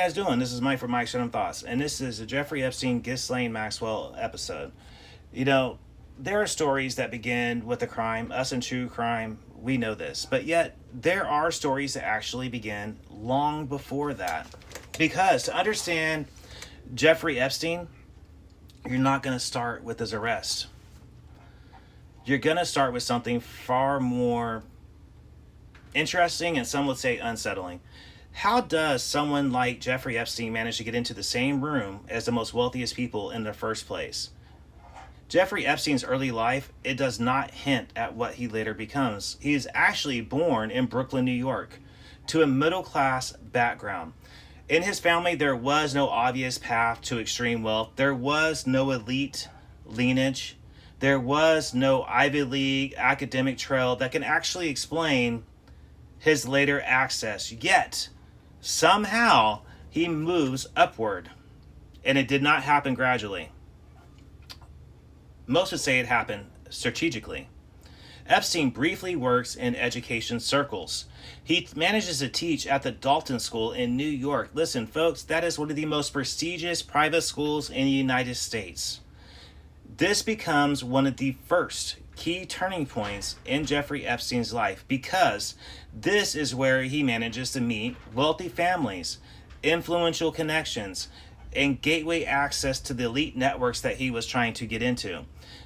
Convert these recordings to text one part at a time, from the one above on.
guys doing? This is Mike from Mike's Random Thoughts, and this is a Jeffrey Epstein, Ghislaine Maxwell episode. You know, there are stories that begin with a crime. Us in true crime, we know this. But yet, there are stories that actually begin long before that. Because to understand Jeffrey Epstein, you're not going to start with his arrest. You're going to start with something far more interesting and some would say unsettling. How does someone like Jeffrey Epstein manage to get into the same room as the most wealthiest people in the first place? Jeffrey Epstein's early life, it does not hint at what he later becomes. He is actually born in Brooklyn, New York, to a middle-class background. In his family, there was no obvious path to extreme wealth. There was no elite lineage. There was no Ivy League academic trail that can actually explain his later access. Yet, somehow, he moves upward. And it did not happen gradually. Most would say it happened strategically. Epstein briefly works in education circles. He manages to teach at the Dalton School in New York. Listen, folks, that is one of the most prestigious private schools in the United States. This becomes one of the first key turning points in Jeffrey Epstein's life because this is where he manages to meet wealthy families, influential connections, and gateway access to the elite networks that he was trying to get into.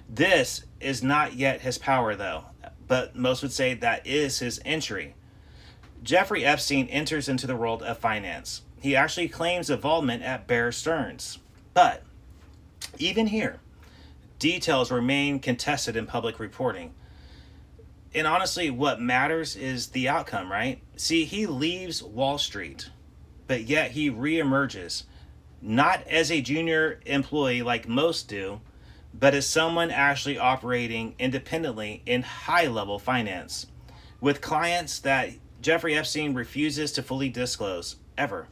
This is not yet his power, though, but most would say that is his entry. Jeffrey Epstein enters into the world of finance. He actually claims involvement at Bear Stearns. But even here, details remain contested in public reporting. And honestly, what matters is the outcome, right? See, he leaves Wall Street, but yet he reemerges, not as a junior employee like most do, but as someone actually operating independently in high-level finance, with clients that Jeffrey Epstein refuses to fully disclose, ever,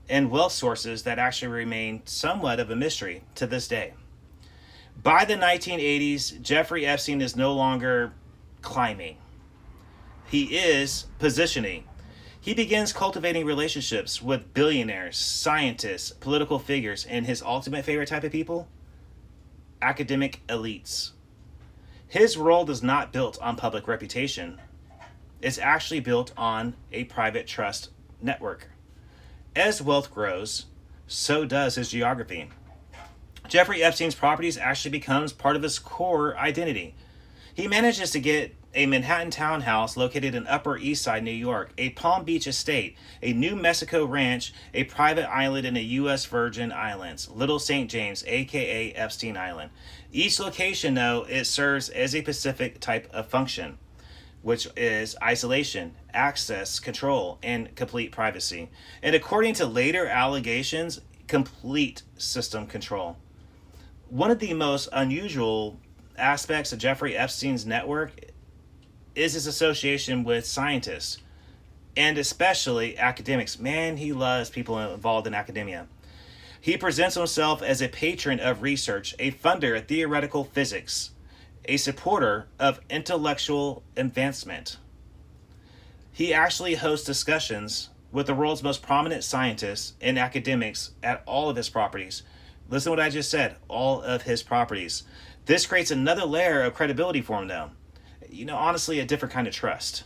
and wealth sources that actually remain somewhat of a mystery to this day. By the 1980s, Jeffrey Epstein is no longer climbing. He is positioning. He begins cultivating relationships with billionaires, scientists, political figures, and his ultimate favorite type of people? Academic elites. His role is not built on public reputation. It's actually built on a private trust network. As wealth grows, so does his geography. Jeffrey Epstein's properties actually becomes part of his core identity. He manages to get a Manhattan townhouse located in Upper East Side, New York, a Palm Beach estate, a New Mexico ranch, a private island in the U.S. Virgin Islands, Little St. James, aka Epstein Island. Each location, though, it serves as a specific type of function, which is isolation, access, control, and complete privacy. And according to later allegations, complete system control. One of the most unusual aspects of Jeffrey Epstein's network is his association with scientists, and especially academics. Man, he loves people involved in academia. He presents himself as a patron of research, a funder of theoretical physics, a supporter of intellectual advancement. He actually hosts discussions with the world's most prominent scientists and academics at all of his properties. Listen to what I just said, all of his properties. This creates another layer of credibility for him, though. Honestly, a different kind of trust.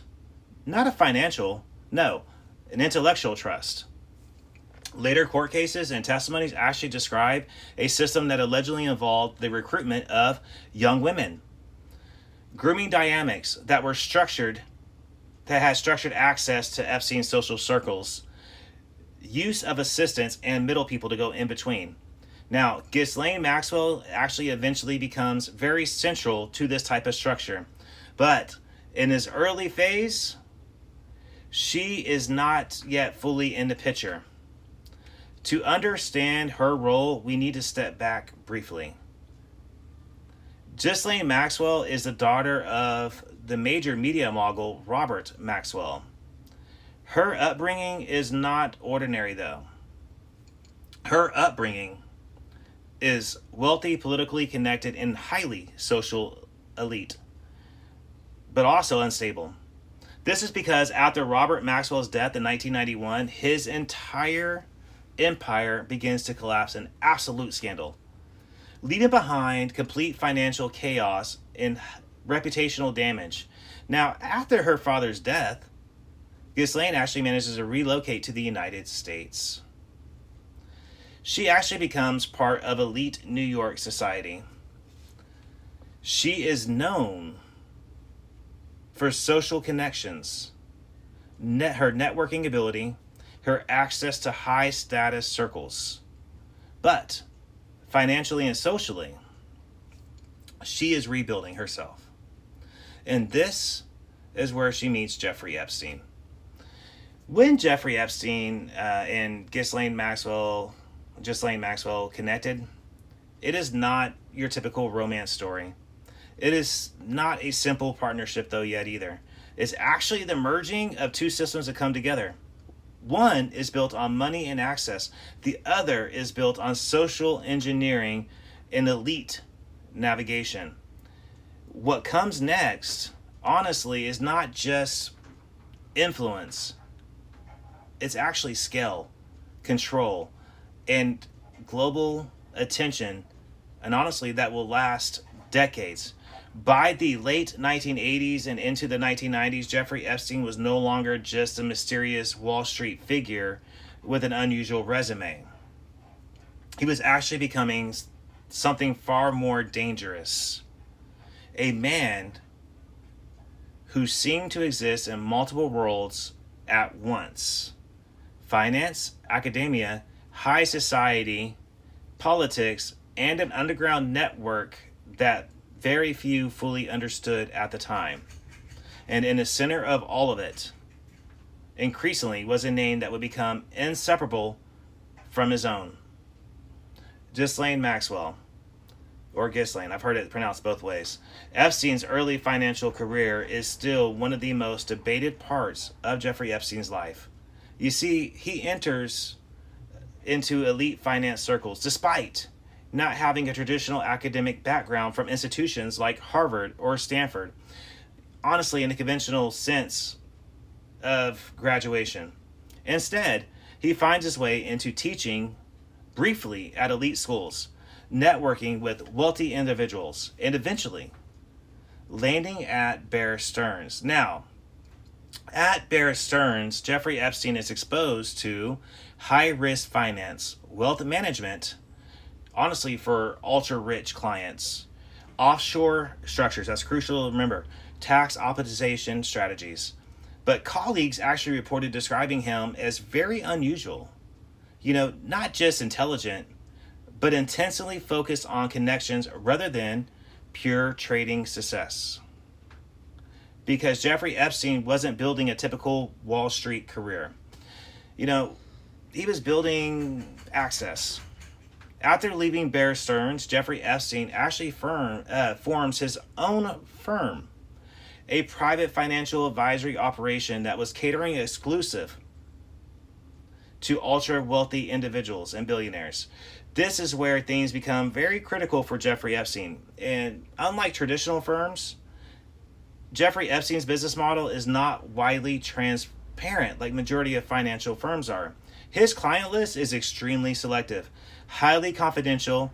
Not a financial, no, an intellectual trust. Later court cases and testimonies actually describe a system that allegedly involved the recruitment of young women. Grooming dynamics that were structured, that had structured access to Epstein's social circles. Use of assistants and middle people to go in between. Now, Ghislaine Maxwell actually eventually becomes very central to this type of structure. But in his early phase, she is not yet fully in the picture. To understand her role, we need to step back briefly. Ghislaine Maxwell is the daughter of the major media mogul Robert Maxwell. Her upbringing is not ordinary, though. Her upbringing is wealthy, politically connected, and highly social elite, but also unstable. This is because after Robert Maxwell's death in 1991, his entire empire begins to collapse in absolute scandal, leaving behind complete financial chaos and reputational damage. Now, after her father's death, Ghislaine actually manages to relocate to the United States. She actually becomes part of elite New York society. She is known for social connections, her networking ability, her access to high status circles. But financially and socially, she is rebuilding herself. And this is where she meets Jeffrey Epstein. When Jeffrey Epstein and Ghislaine Maxwell connected, it is not your typical romance story. It is not a simple partnership though yet either. It's actually the merging of two systems that come together. One is built on money and access. The other is built on social engineering and elite navigation. What comes next, honestly, is not just influence. It's actually scale, control, and global attention. And honestly, that will last decades. By the late 1980s and into the 1990s, Jeffrey Epstein was no longer just a mysterious Wall Street figure with an unusual resume. He was actually becoming something far more dangerous. A man who seemed to exist in multiple worlds at once. Finance, academia, high society, politics, and an underground network that very few fully understood at the time. And in the center of all of it, increasingly, was a name that would become inseparable from his own. Ghislaine Maxwell, or Ghislaine, I've heard it pronounced both ways. Epstein's early financial career is still one of the most debated parts of Jeffrey Epstein's life. You see, he enters into elite finance circles despite not having a traditional academic background from institutions like Harvard or Stanford, honestly, in the conventional sense of graduation. Instead, he finds his way into teaching briefly at elite schools, networking with wealthy individuals, and eventually landing at Bear Stearns. Now, at Bear Stearns, Jeffrey Epstein is exposed to high-risk finance, wealth management, honestly, for ultra-rich clients, offshore structures, that's crucial to remember, tax optimization strategies. But colleagues actually reported describing him as very unusual. Not just intelligent, but intensely focused on connections rather than pure trading success. Because Jeffrey Epstein wasn't building a typical Wall Street career. He was building access. After leaving Bear Stearns, Jeffrey Epstein actually forms his own firm, a private financial advisory operation that was catering exclusive to ultra-wealthy individuals and billionaires. This is where things become very critical for Jeffrey Epstein. And unlike traditional firms, Jeffrey Epstein's business model is not widely transparent like majority of financial firms are. His client list is extremely selective, highly confidential,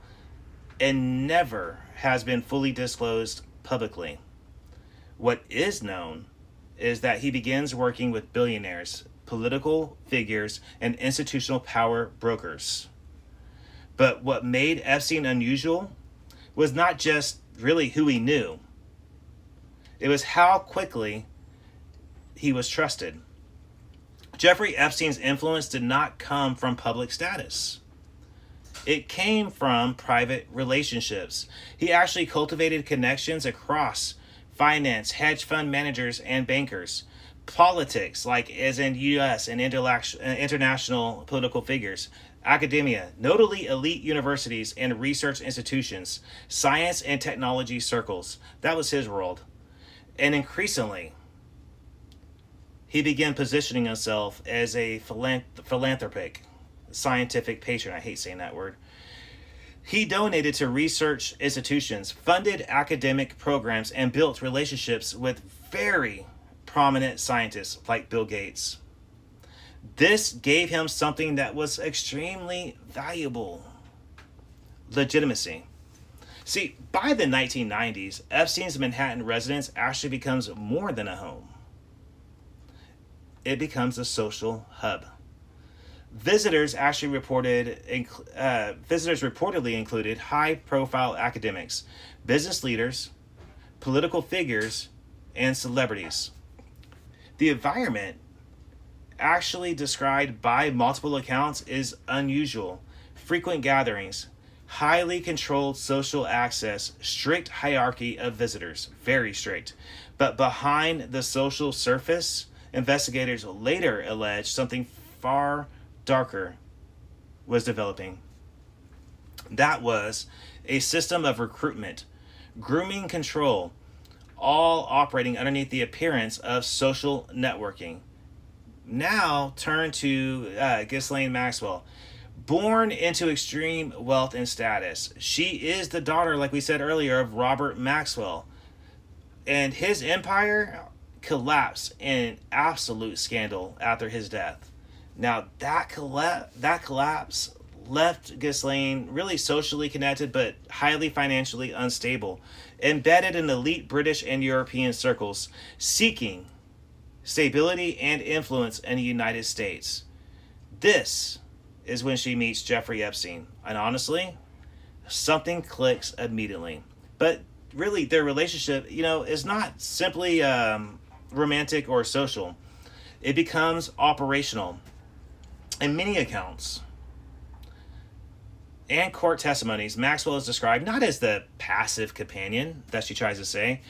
and never has been fully disclosed publicly. What is known is that he begins working with billionaires, political figures, and institutional power brokers. But what made Epstein unusual was not just really who he knew. It was how quickly he was trusted. Jeffrey Epstein's influence did not come from public status. It came from private relationships. He actually cultivated connections across finance, hedge fund managers, and bankers, politics, like as in U.S. and international political figures, academia, notably elite universities and research institutions, science and technology circles. That was his world. And increasingly, he began positioning himself as a philanthropic, scientific patron. I hate saying that word. He donated to research institutions, funded academic programs, and built relationships with very prominent scientists like Bill Gates. This gave him something that was extremely valuable: legitimacy. See, by the 1990s, Epstein's Manhattan residence actually becomes more than a home. It becomes a social hub. Visitors reportedly included high-profile academics, business leaders, political figures, and celebrities. The environment, actually described by multiple accounts, is unusual. Frequent gatherings, highly controlled social access, strict hierarchy of visitors, very strict. But behind the social surface, investigators later alleged something far darker was developing. That was a system of recruitment, grooming, control, all operating underneath the appearance of social networking. Now turn to Ghislaine Maxwell. Born into extreme wealth and status, she is the daughter, like we said earlier, of Robert Maxwell. And his empire collapsed in absolute scandal after his death. Now, that collapse left Ghislaine really socially connected but highly financially unstable, embedded in elite British and European circles, seeking stability and influence in the United States. This is when she meets Jeffrey Epstein. And honestly, something clicks immediately. But really, their relationship, is not simply romantic or social. It becomes operational. In many accounts and court testimonies, Maxwell is described not as the passive companion that she tries to say,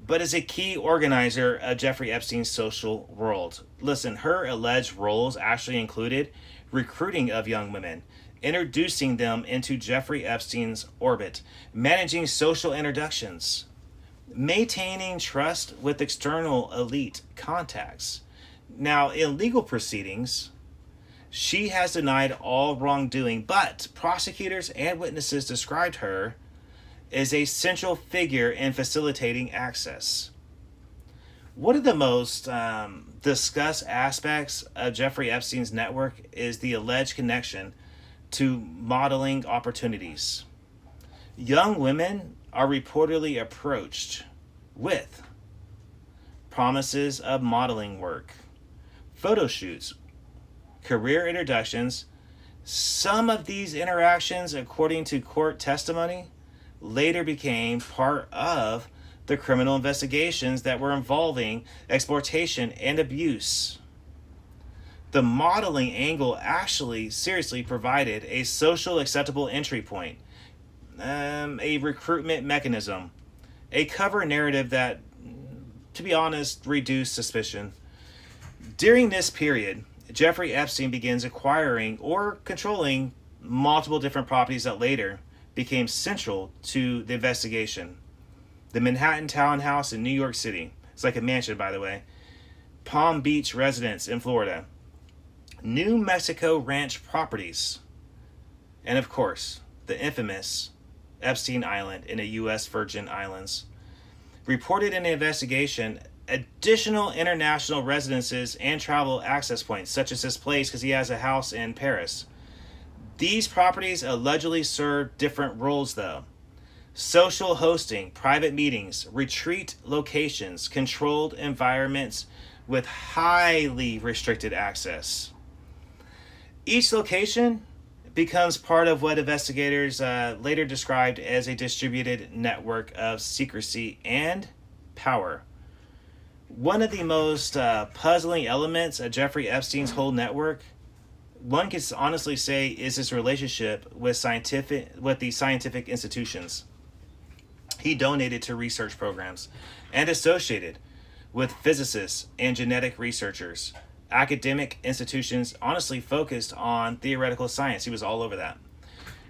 but as a key organizer of Jeffrey Epstein's social world. Listen, her alleged roles actually included recruiting of young women, introducing them into Jeffrey Epstein's orbit, managing social introductions, maintaining trust with external elite contacts. Now, in legal proceedings, she has denied all wrongdoing, but prosecutors and witnesses described her as a central figure in facilitating access. One of the most discussed aspects of Jeffrey Epstein's network is the alleged connection to modeling opportunities. Young women are reportedly approached with promises of modeling work, photo shoots, career introductions. Some of these interactions, according to court testimony, later became part of the criminal investigations that were involving exploitation and abuse. The modeling angle actually seriously provided a social acceptable entry point, a recruitment mechanism, a cover narrative that, to be honest, reduced suspicion. During this period, Jeffrey Epstein begins acquiring or controlling multiple different properties that later became central to the investigation. The Manhattan townhouse in New York City. It's like a mansion, by the way. Palm Beach residence in Florida. New Mexico ranch properties. And of course, the infamous Epstein Island in the U.S. Virgin Islands. Reported in the investigation, additional international residences and travel access points, such as this place because he has a house in Paris. These properties allegedly serve different roles, though. Social hosting, private meetings, retreat locations, controlled environments with highly restricted access. Each location becomes part of what investigators later described as a distributed network of secrecy and power. One of the most puzzling elements of Jeffrey Epstein's whole network, one can honestly say, is his relationship with the scientific institutions. He donated to research programs and associated with physicists and genetic researchers. Academic institutions honestly focused on theoretical science. He was all over that.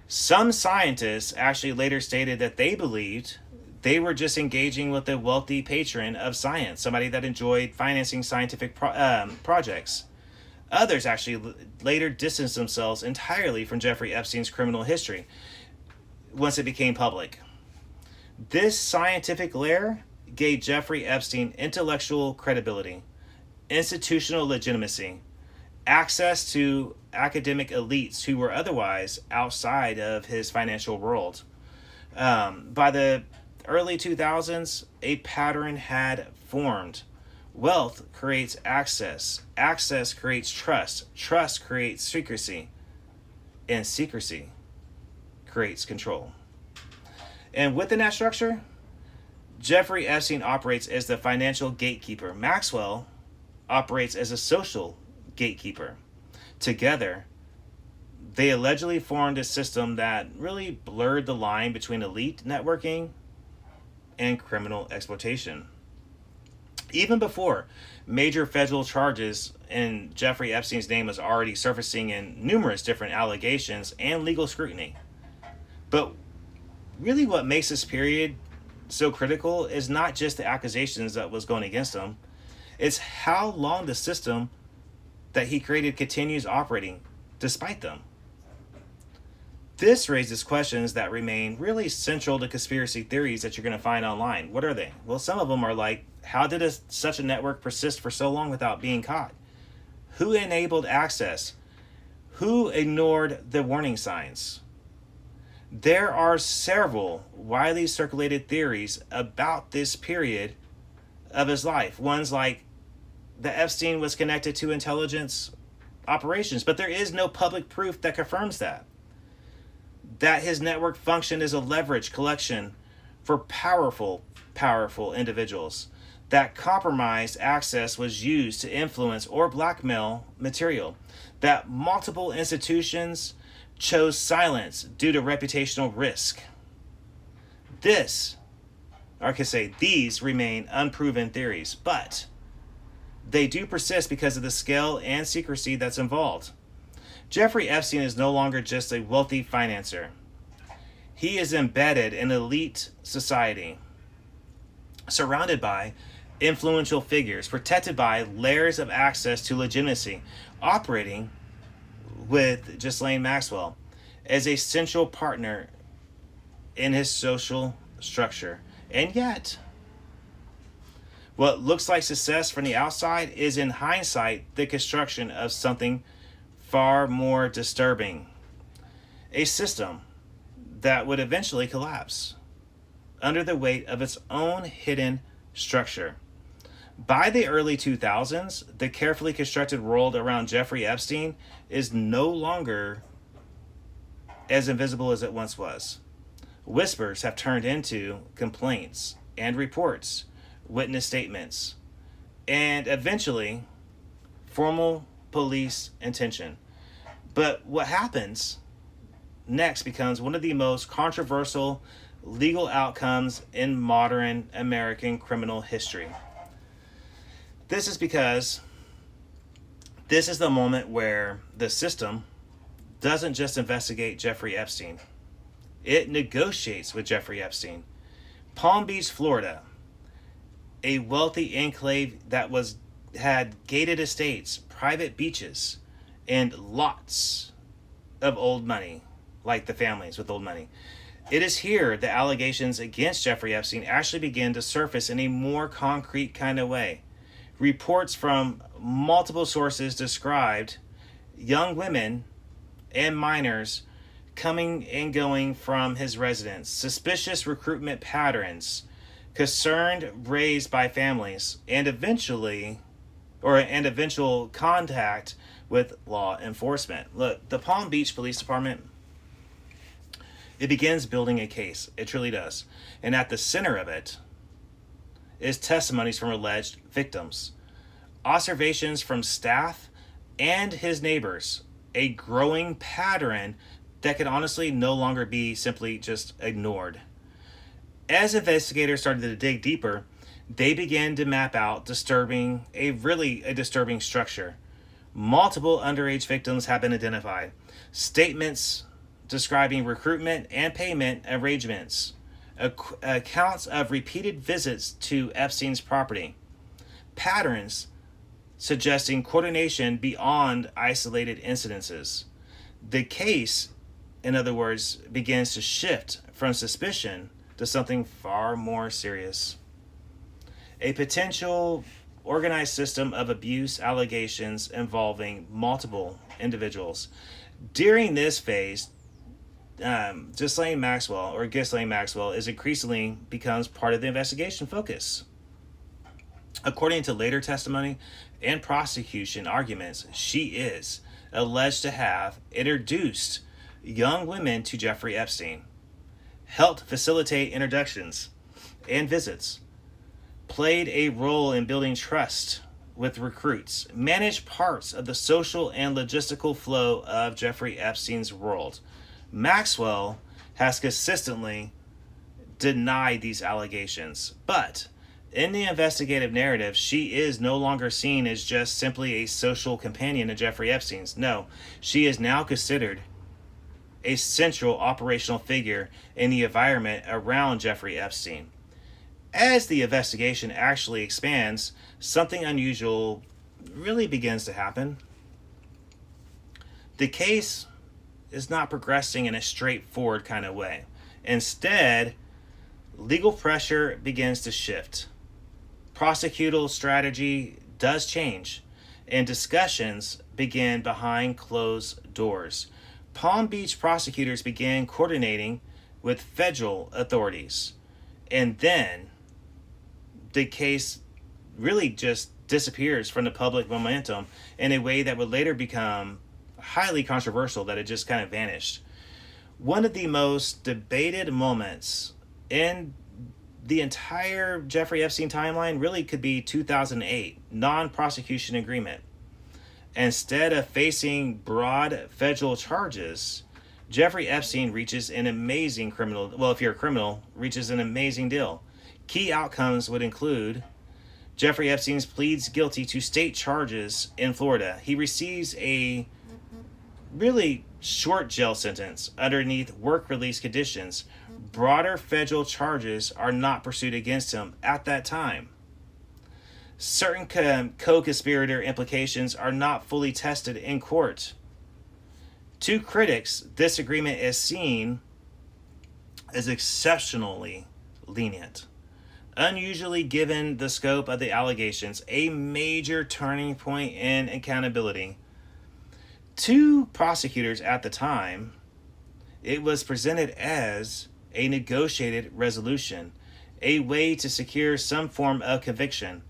Some scientists actually later stated that they believed they were just engaging with a wealthy patron of science, somebody that enjoyed financing scientific projects. Others actually later distanced themselves entirely from Jeffrey Epstein's criminal history once it became public. This scientific layer gave Jeffrey Epstein intellectual credibility, institutional legitimacy, access to academic elites who were otherwise outside of his financial world. By the early 2000s, a pattern had formed. Wealth creates access. Access creates trust. Trust creates secrecy. And secrecy creates control. And within that structure, Jeffrey Epstein operates as the financial gatekeeper. Maxwell operates as a social gatekeeper. Together, they allegedly formed a system that really blurred the line between elite networking and criminal exploitation. Even before major federal charges in Jeffrey Epstein's name was already surfacing in numerous different allegations and legal scrutiny. But really what makes this period so critical is not just the accusations that was going against him, it's how long the system that he created continues operating despite them. This raises questions that remain really central to conspiracy theories that you're going to find online. What are they? Well, some of them are like, how did such a network persist for so long without being caught? Who enabled access? Who ignored the warning signs? There are several widely circulated theories about this period of his life. One's like that Epstein was connected to intelligence operations, but there is no public proof that confirms that. That his network functioned as a leverage collection for powerful individuals. That compromised access was used to influence or blackmail material. That multiple institutions chose silence due to reputational risk. These remain unproven theories, but they do persist because of the scale and secrecy that's involved. Jeffrey Epstein is no longer just a wealthy financier. He is embedded in elite society, surrounded by influential figures, protected by layers of access to legitimacy, operating with Ghislaine Maxwell as a central partner in his social structure. And yet, what looks like success from the outside is in hindsight the construction of something far more disturbing. A system that would eventually collapse under the weight of its own hidden structure. By the early 2000s, the carefully constructed world around Jeffrey Epstein is no longer as invisible as it once was. Whispers have turned into complaints and reports, witness statements, and eventually formal police attention. But what happens next becomes one of the most controversial legal outcomes in modern American criminal history. This is because this is the moment where the system doesn't just investigate Jeffrey Epstein. It negotiates with Jeffrey Epstein. Palm Beach, Florida, a wealthy enclave that had gated estates, private beaches, and lots of old money, like the families with old money. It is here the allegations against Jeffrey Epstein actually begin to surface in a more concrete kind of way. Reports from multiple sources described young women and minors coming and going from his residence, suspicious recruitment patterns, concern raised by families, and eventual contact with law enforcement. Look, the Palm Beach Police Department, it begins building a case. It truly does. And at the center of it is testimonies from alleged victims, observations from staff and his neighbors, a growing pattern that could honestly no longer be simply just ignored. As investigators started to dig deeper, they began to map out a disturbing structure. Multiple underage victims have been identified. Statements describing recruitment and payment arrangements. Accounts of repeated visits to Epstein's property. Patterns suggesting coordination beyond isolated incidences. The case, in other words, begins to shift from suspicion to something far more serious. A potential organized system of abuse allegations involving multiple individuals. During this phase, Ghislaine Maxwell is increasingly becomes part of the investigation focus. According to later testimony and prosecution arguments, she is alleged to have introduced young women to Jeffrey Epstein, helped facilitate introductions and visits, played a role in building trust with recruits, managed parts of the social and logistical flow of Jeffrey Epstein's world. Maxwell has consistently denied these allegations, but in the investigative narrative, she is no longer seen as just simply a social companion of Jeffrey Epstein's. No, she is now considered a central operational figure in the environment around Jeffrey Epstein. As the investigation actually expands, something unusual really begins to happen. The case is not progressing in a straightforward kind of way. Instead, legal pressure begins to shift. Prosecutorial strategy does change, and discussions begin behind closed doors. Palm Beach prosecutors began coordinating with federal authorities, and then the case really just disappears from the public momentum in a way that would later become highly controversial, that it just kind of vanished. One of the most debated moments in the entire Jeffrey Epstein timeline really could be 2008 non-prosecution agreement. Instead of facing broad federal charges, Jeffrey Epstein reaches an amazing reaches an amazing deal. Key outcomes would include Jeffrey Epstein pleads guilty to state charges in Florida. He receives a really short jail sentence underneath work release conditions. Broader federal charges are not pursued against him at that time. Certain co-conspirator implications are not fully tested in court. To critics, this agreement is seen as exceptionally lenient. Unusually given the scope of the allegations, a major turning point in accountability. To prosecutors at the time, it was presented as a negotiated resolution, a way to secure some form of conviction,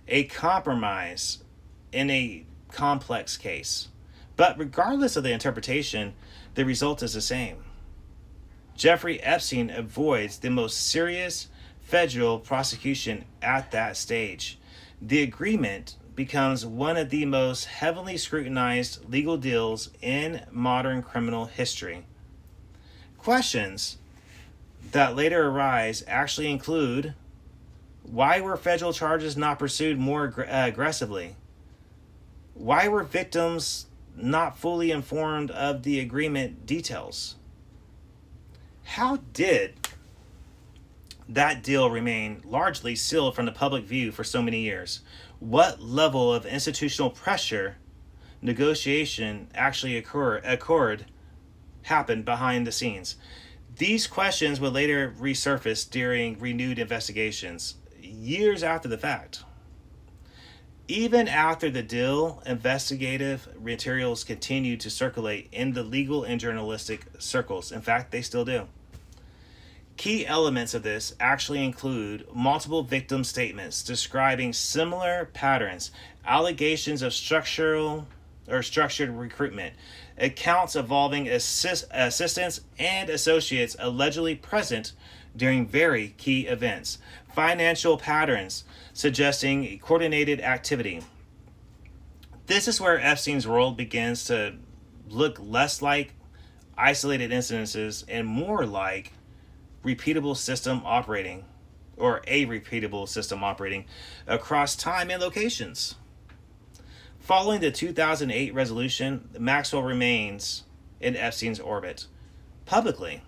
a compromise in a complex case. But regardless of the interpretation, the result is the same. Jeffrey Epstein avoids the most serious federal prosecution at that stage. The agreement becomes one of the most heavily scrutinized legal deals in modern criminal history. Questions that later arise actually include: why were federal charges not pursued more aggressively? Why were victims not fully informed of the agreement details? How did that deal remain largely sealed from the public view for so many years? What level of institutional pressure negotiation actually happened behind the scenes? These questions would later resurface during renewed investigations, years after the fact. Even after the deal, investigative materials continued to circulate in the legal and journalistic circles. In fact, they still do. Key elements of this actually include multiple victim statements describing similar patterns, allegations of structured recruitment, accounts involving assistants and associates allegedly present during very key events, financial patterns suggesting coordinated activity. This is where Epstein's world begins to look less like isolated incidences and more like a repeatable system operating across time and locations. Following the 2008 resolution, Maxwell remains in Epstein's orbit. Publicly,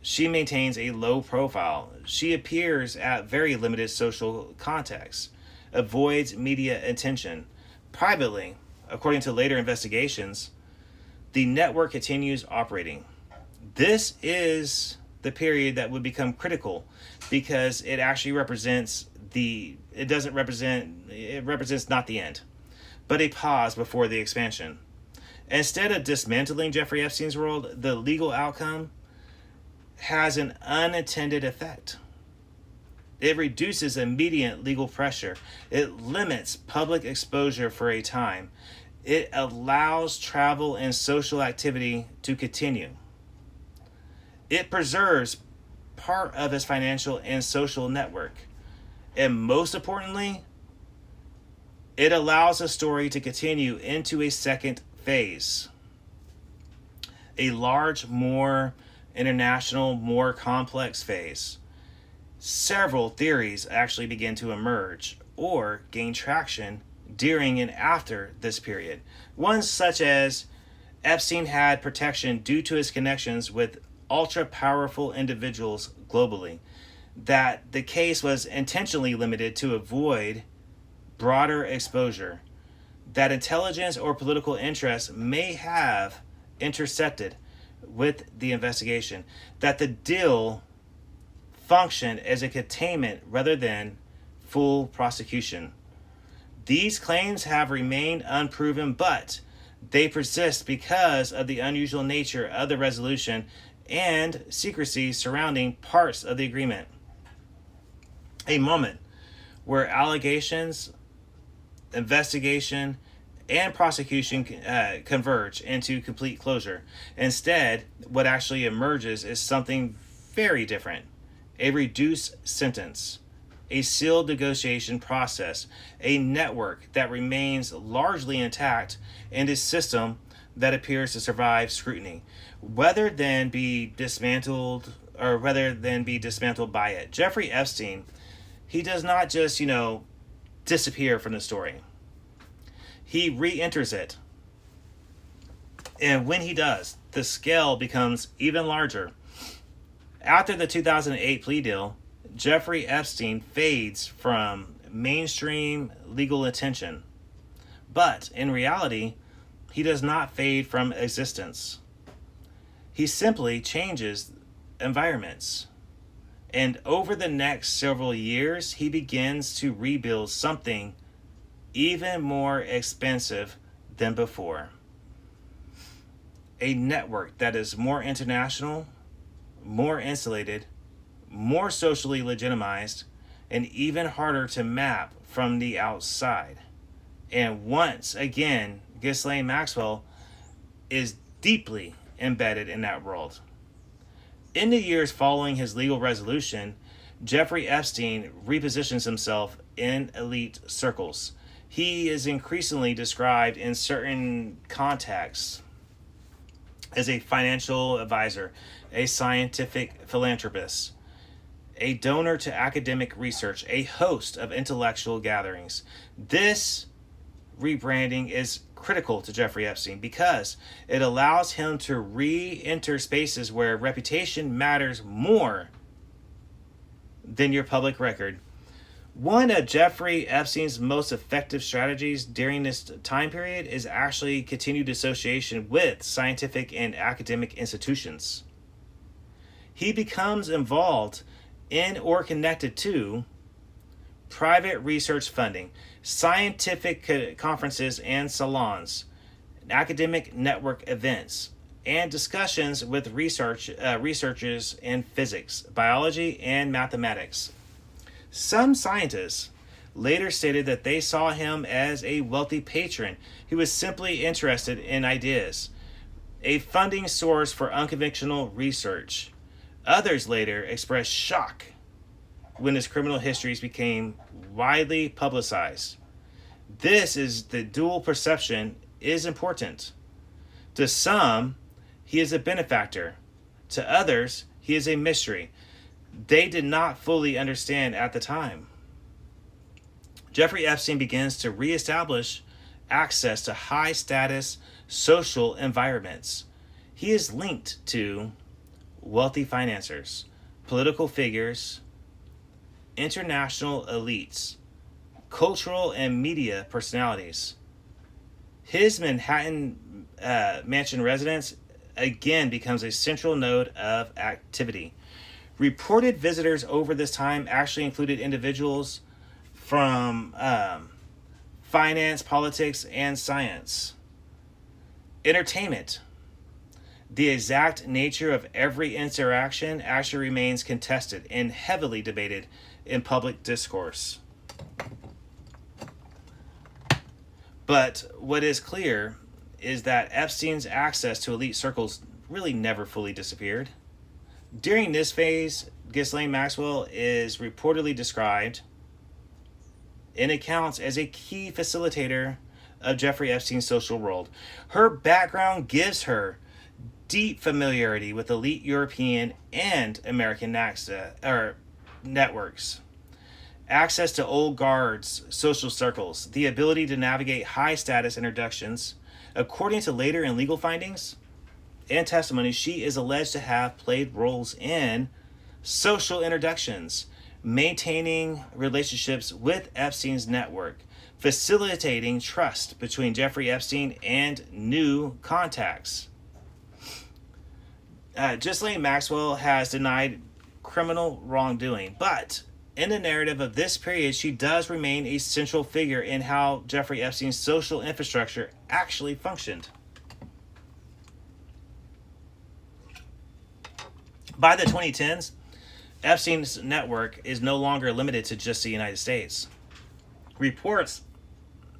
she maintains a low profile. She appears at very limited social contexts, avoids media attention. Privately, according to later investigations, the network continues operating. This is the period that would become critical, because it actually represents not the end, but a pause before the expansion. Instead of dismantling Jeffrey Epstein's world, the legal outcome has an unintended effect. It reduces immediate legal pressure. It limits public exposure for a time. It allows travel and social activity to continue. It preserves part of his financial and social network. And most importantly, it allows the story to continue into a second phase. A large, more international, more complex phase. Several theories actually begin to emerge or gain traction during and after this period. One such as Epstein had protection due to his connections with ultra-powerful individuals globally, that the case was intentionally limited to avoid broader exposure, that intelligence or political interests may have intersected with the investigation, that the deal functioned as a containment rather than full prosecution. These claims have remained unproven, but they persist because of the unusual nature of the resolution and secrecy surrounding parts of the agreement. A moment where allegations, investigation, and prosecution converge into complete closure. Instead, what actually emerges is something very different. A reduced sentence, a sealed negotiation process, a network that remains largely intact, and a system that appears to survive scrutiny, rather than be dismantled by it. Jeffrey Epstein, he does not just, disappear from the story. He re-enters it. And when he does, the scale becomes even larger. After the 2008 plea deal, Jeffrey Epstein fades from mainstream legal attention. But in reality, he does not fade from existence. He simply changes environments. And over the next several years, he begins to rebuild something even more expensive than before. A network that is more international, more insulated, more socially legitimized, and even harder to map from the outside. And once again, Ghislaine Maxwell is deeply embedded in that world. In the years following his legal resolution, Jeffrey Epstein repositions himself in elite circles. He is increasingly described in certain contexts as a financial advisor, a scientific philanthropist, a donor to academic research, a host of intellectual gatherings. This rebranding is critical to Jeffrey Epstein because it allows him to re-enter spaces where reputation matters more than your public record. One of Jeffrey Epstein's most effective strategies during this time period is actually continued association with scientific and academic institutions. He becomes involved in or connected to private research funding, scientific conferences and salons, academic network events, and discussions with researchers in physics, biology, and mathematics. Some scientists later stated that they saw him as a wealthy patron who was simply interested in ideas, a funding source for unconventional research. Others later expressed shock when his criminal histories became widely publicized. The dual perception is important. To some, he is a benefactor. To others, he is a mystery they did not fully understand at the time. Jeffrey Epstein begins to reestablish access to high-status social environments. He is linked to wealthy financiers, political figures, international elites, cultural and media personalities. His Manhattan mansion residence again becomes a central node of activity. Reported visitors over this time actually included individuals from finance, politics, and science. Entertainment. The exact nature of every interaction actually remains contested and heavily debated in public discourse. But what is clear is that Epstein's access to elite circles really never fully disappeared. During this phase, Ghislaine Maxwell is reportedly described in accounts as a key facilitator of Jeffrey Epstein's social world. Her background gives her deep familiarity with elite European and American networks, access to old guards' social circles, the ability to navigate high-status introductions. According to later and legal findings and testimony, she is alleged to have played roles in social introductions, maintaining relationships with Epstein's network, facilitating trust between Jeffrey Epstein and new contacts. Ghislaine Maxwell has denied criminal wrongdoing, but in the narrative of this period, she does remain a central figure in how Jeffrey Epstein's social infrastructure actually functioned. By the 2010s, Epstein's network is no longer limited to just the United States. Reports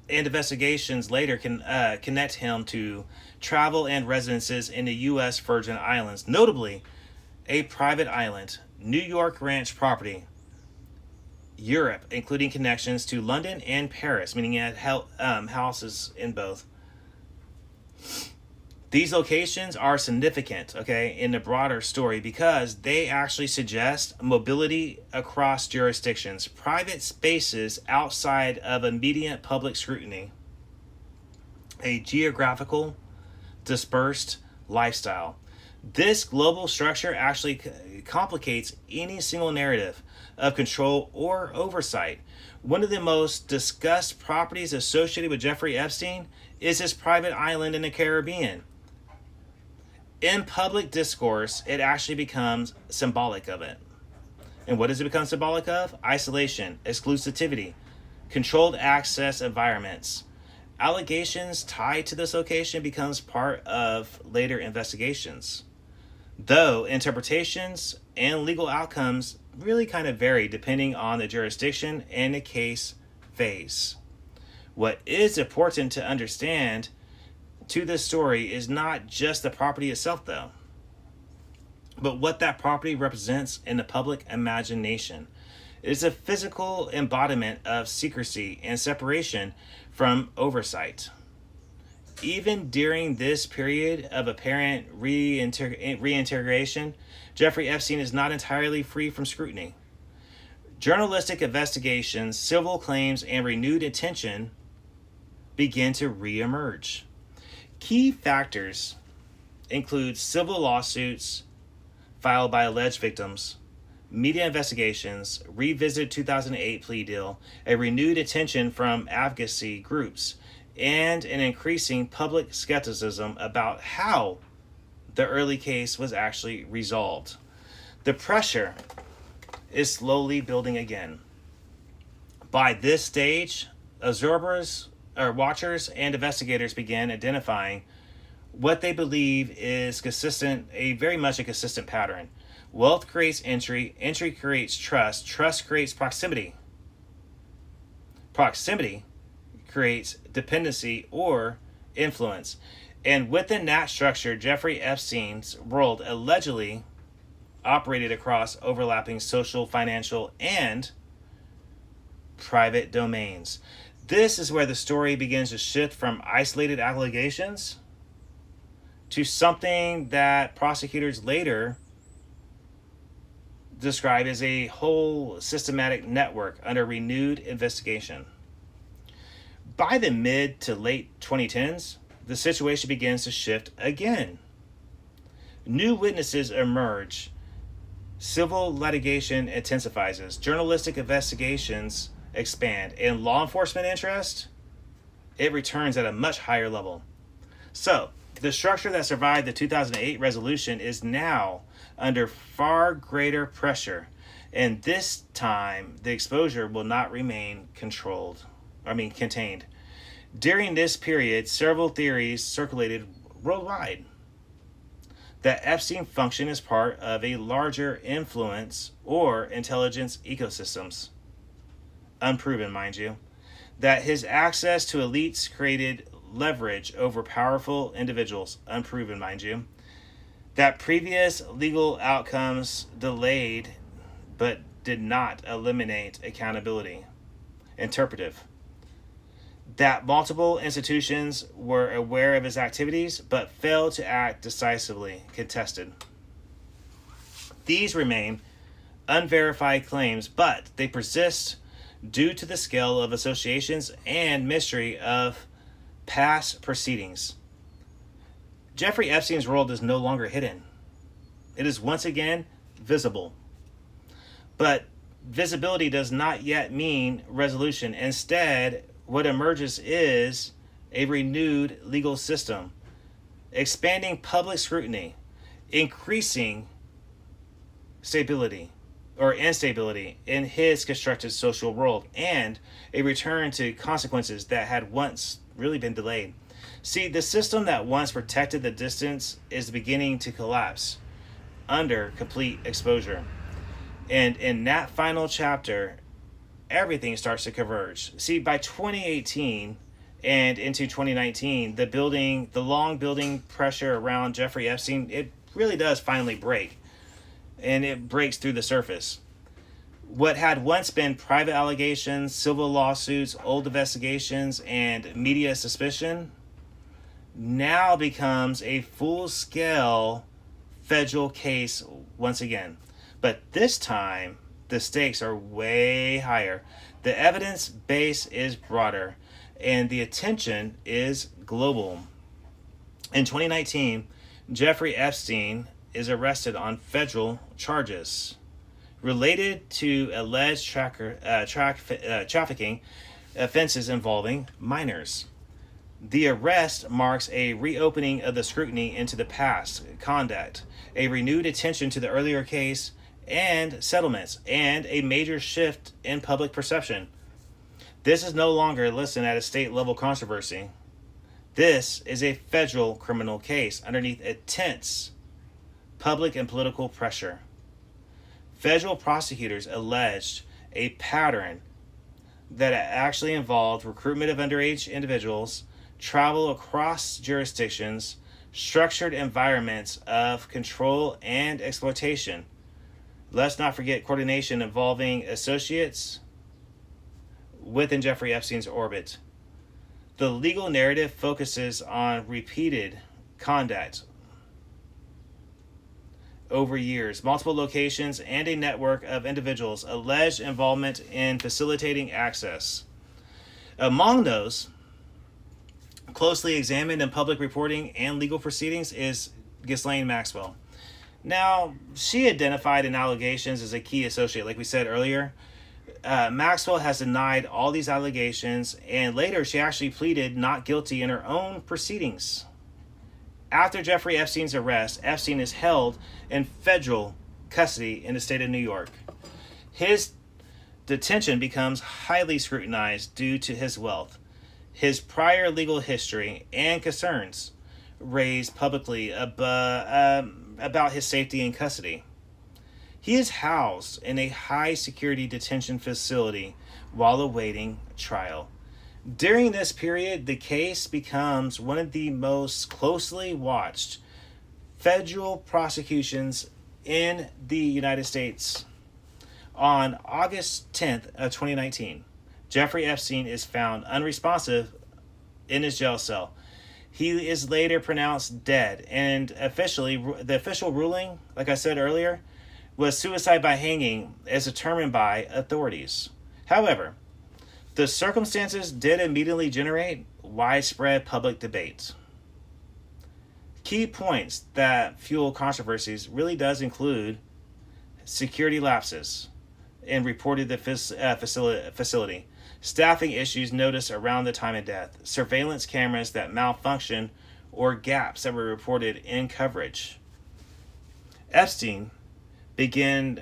and investigations later can connect him to travel and residences in the U.S. Virgin Islands, notably a private island, New York ranch property, Europe, including connections to London and Paris, meaning he had houses in both. These locations are significant, in the broader story because they actually suggest mobility across jurisdictions, private spaces outside of immediate public scrutiny, a geographical, dispersed lifestyle. This global structure actually complicates any single narrative of control or oversight. One of the most discussed properties associated with Jeffrey Epstein is his private island in the Caribbean. In public discourse, it actually becomes symbolic of it. And what does it become symbolic of? Isolation, exclusivity, controlled access environments. Allegations tied to this location becomes part of later investigations, though interpretations and legal outcomes really kind of vary depending on the jurisdiction and the case phase. What is important to understand to this story is not just the property itself, though, but what that property represents in the public imagination. It is a physical embodiment of secrecy and separation from oversight. Even during this period of apparent reintegration, Jeffrey Epstein is not entirely free from scrutiny. Journalistic investigations, civil claims, and renewed attention begin to reemerge. Key factors include civil lawsuits filed by alleged victims, media investigations, revisited 2008 plea deal, a renewed attention from advocacy groups, and an increasing public skepticism about how the early case was actually resolved. The pressure is slowly building again. By this stage, watchers and investigators began identifying what they believe is very much a consistent pattern. Wealth creates entry creates trust creates proximity creates dependency or influence. And within that structure, Jeffrey Epstein's world allegedly operated across overlapping social, financial, and private domains. This is where the story begins to shift from isolated allegations to something that prosecutors later describe as a whole systematic network under renewed investigation. By the mid to late 2010s, the situation begins to shift again. New witnesses emerge. Civil litigation intensifies. Journalistic investigations expand. And law enforcement interest, it returns at a much higher level. So, The structure that survived the 2008 resolution is now under far greater pressure, and this time the exposure will not remain contained. During this period, several theories circulated worldwide that Epstein functioned as part of a larger influence or intelligence ecosystems. Unproven, mind you. That his access to elites created leverage over powerful individuals. Unproven, mind you. That previous legal outcomes delayed but did not eliminate accountability. Interpretive. That multiple institutions were aware of his activities but failed to act decisively. Contested. These remain unverified claims, but they persist due to the scale of associations and mystery of past proceedings. Jeffrey Epstein's world is no longer hidden. It is once again visible. But visibility does not yet mean resolution. Instead, what emerges is a renewed legal system, expanding public scrutiny, increasing instability in his constructed social world, and a return to consequences that had once really been delayed. See, the system that once protected the distance is beginning to collapse under complete exposure. And in that final chapter, everything starts to converge. See, by 2018 and into 2019, the long building pressure around Jeffrey Epstein, it really does finally break. And it breaks through the surface. What had once been private allegations, civil lawsuits, old investigations, and media suspicion now becomes a full-scale federal case once again. But this time, the stakes are way higher. The evidence base is broader, and the attention is global. In 2019, Jeffrey Epstein is arrested on federal charges related to alleged trafficking offenses involving minors. The arrest marks a reopening of the scrutiny into the past conduct, a renewed attention to the earlier case and settlements, and a major shift in public perception. This is no longer listed at a state-level controversy. This is a federal criminal case underneath intense public and political pressure. Federal prosecutors alleged a pattern that actually involved recruitment of underage individuals, travel across jurisdictions, structured environments of control and exploitation. Let's not forget coordination involving associates within Jeffrey Epstein's orbit. The legal narrative focuses on repeated conduct over years, multiple locations, and a network of individuals' alleged involvement in facilitating access. Among those closely examined in public reporting and legal proceedings is Ghislaine Maxwell. Now, she identified in allegations as a key associate, like we said earlier. Maxwell has denied all these allegations, and later she actually pleaded not guilty in her own proceedings. After Jeffrey Epstein's arrest, Epstein is held in federal custody in the state of New York. His detention becomes highly scrutinized due to his wealth, his prior legal history, and concerns raised publicly about his safety in custody. He is housed in a high-security detention facility while awaiting trial. During this period, the case becomes one of the most closely watched federal prosecutions in the United States. On August 10th of 2019, Jeffrey Epstein is found unresponsive in his jail cell. He is later pronounced dead, and the official ruling, like I said earlier, was suicide by hanging as determined by authorities. However, the circumstances did immediately generate widespread public debate. Key points that fuel controversies really does include security lapses in reported the facility, staffing issues noticed around the time of death, surveillance cameras that malfunction or gaps that were reported in coverage. Epstein began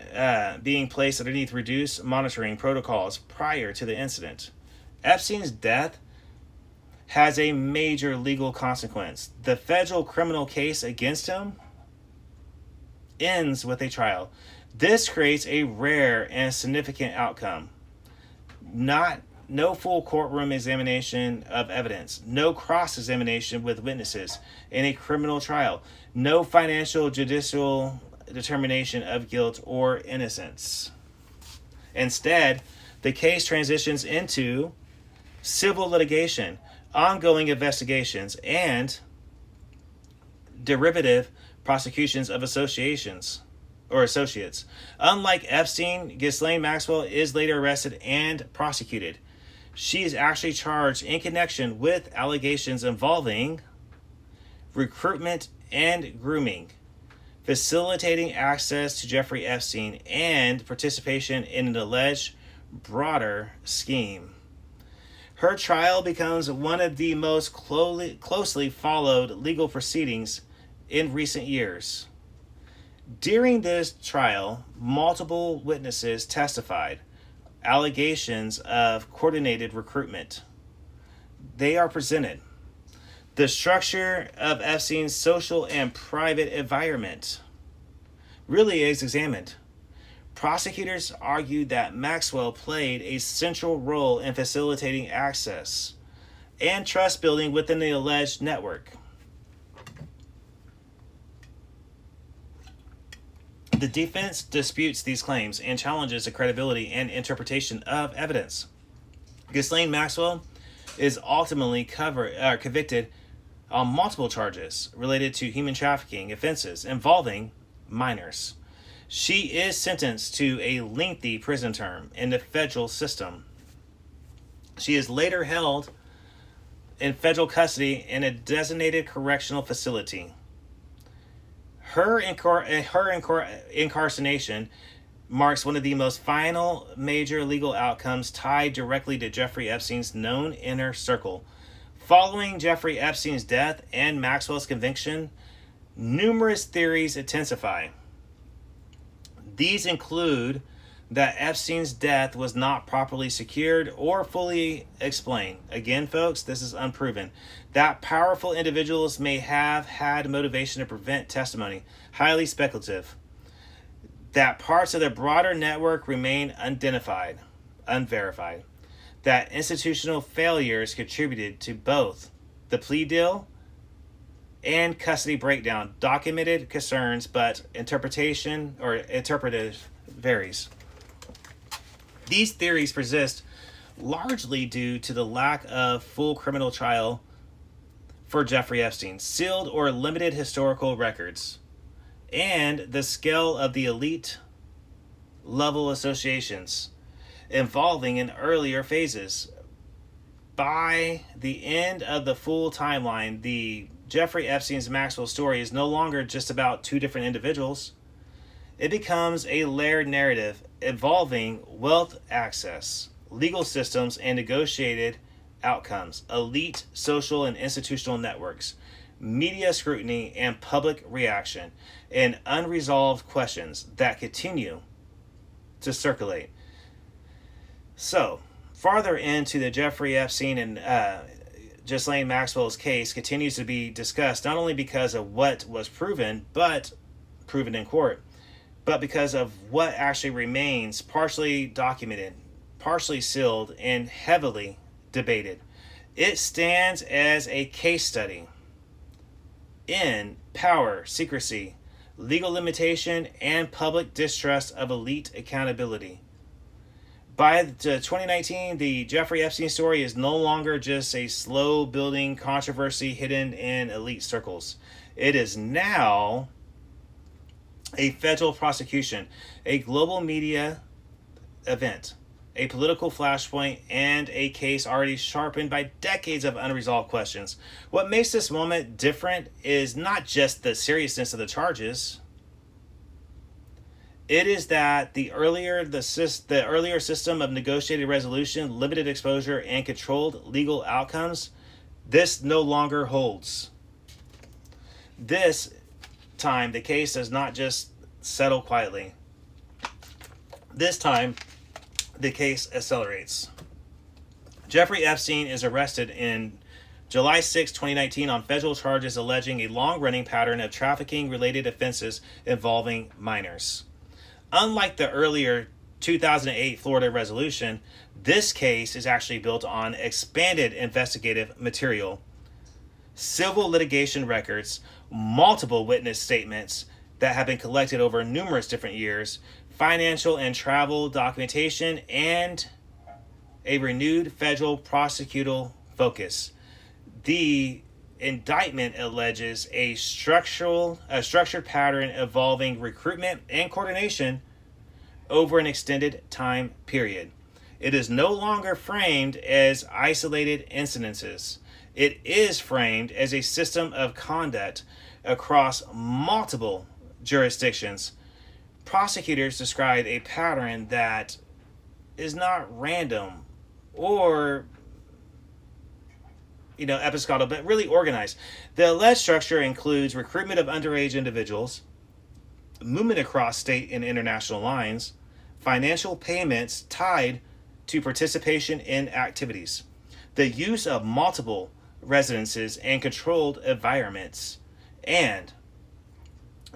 being placed underneath reduced monitoring protocols prior to the incident. Epstein's death has a major legal consequence. The federal criminal case against him ends with a trial. This creates a rare and significant outcome. No full courtroom examination of evidence, no cross-examination with witnesses in a criminal trial, no financial judicial determination of guilt or innocence. Instead, the case transitions into civil litigation, ongoing investigations, and derivative prosecutions of associates. Unlike Epstein, Ghislaine Maxwell is later arrested and prosecuted. She is actually charged in connection with allegations involving recruitment and grooming, facilitating access to Jeffrey Epstein, and participation in an alleged broader scheme. Her trial becomes one of the most closely followed legal proceedings in recent years. During this trial, multiple witnesses testified allegations of coordinated recruitment. They are presented. The structure of Epstein's social and private environment really is examined. Prosecutors argued that Maxwell played a central role in facilitating access and trust building within the alleged network. The defense disputes these claims and challenges the credibility and interpretation of evidence. Ghislaine Maxwell is ultimately convicted on multiple charges related to human trafficking offenses involving minors. She is sentenced to a lengthy prison term in the federal system. She is later held in federal custody in a designated correctional facility. Her incarceration marks one of the most final major legal outcomes tied directly to Jeffrey Epstein's known inner circle. Following Jeffrey Epstein's death and Maxwell's conviction, numerous theories intensify. These include that Epstein's death was not properly secured or fully explained. Again, folks, this is unproven. That powerful individuals may have had motivation to prevent testimony. Highly speculative. That parts of the broader network remain unverified. That institutional failures contributed to both the plea deal and custody breakdown. Documented concerns, but interpretive varies. These theories persist largely due to the lack of full criminal trial for Jeffrey Epstein, sealed or limited historical records, and the scale of the elite level associations involving in earlier phases. By the end of the full timeline, the Jeffrey Epstein's Maxwell story is no longer just about two different individuals. It becomes a layered narrative involving wealth access, legal systems, and negotiated outcomes, elite social and institutional networks, media scrutiny and public reaction, and unresolved questions that continue to circulate. So, farther into the Jeffrey Epstein and Ghislaine Maxwell's case continues to be discussed, not only because of what was proven in court, but because of what actually remains partially documented, partially sealed, and heavily debated. It stands as a case study in power, secrecy, legal limitation, and public distrust of elite accountability. By 2019, the Jeffrey Epstein story is no longer just a slow-building controversy hidden in elite circles. It is now a federal prosecution, a global media event, a political flashpoint, and a case already sharpened by decades of unresolved questions. What makes this moment different is not just the seriousness of the charges. It is that the earlier system of negotiated resolution, limited exposure, and controlled legal outcomes, this no longer holds. This time, the case does not just settle quietly. This time, the case accelerates. Jeffrey Epstein is arrested in July 6, 2019 on federal charges alleging a long-running pattern of trafficking-related offenses involving minors. Unlike the earlier 2008 Florida resolution, this case is actually built on expanded investigative material, civil litigation records, multiple witness statements that have been collected over numerous different years, financial and travel documentation, and a renewed federal prosecutorial focus. The indictment alleges a structured pattern involving recruitment and coordination over an extended time period. It is no longer framed as isolated incidences. It is framed as a system of conduct across multiple jurisdictions. Prosecutors describe a pattern that is not random or episcopal, but really organized. The alleged structure includes recruitment of underage individuals, movement across state and international lines, financial payments tied to participation in activities, the use of multiple residences and controlled environments, and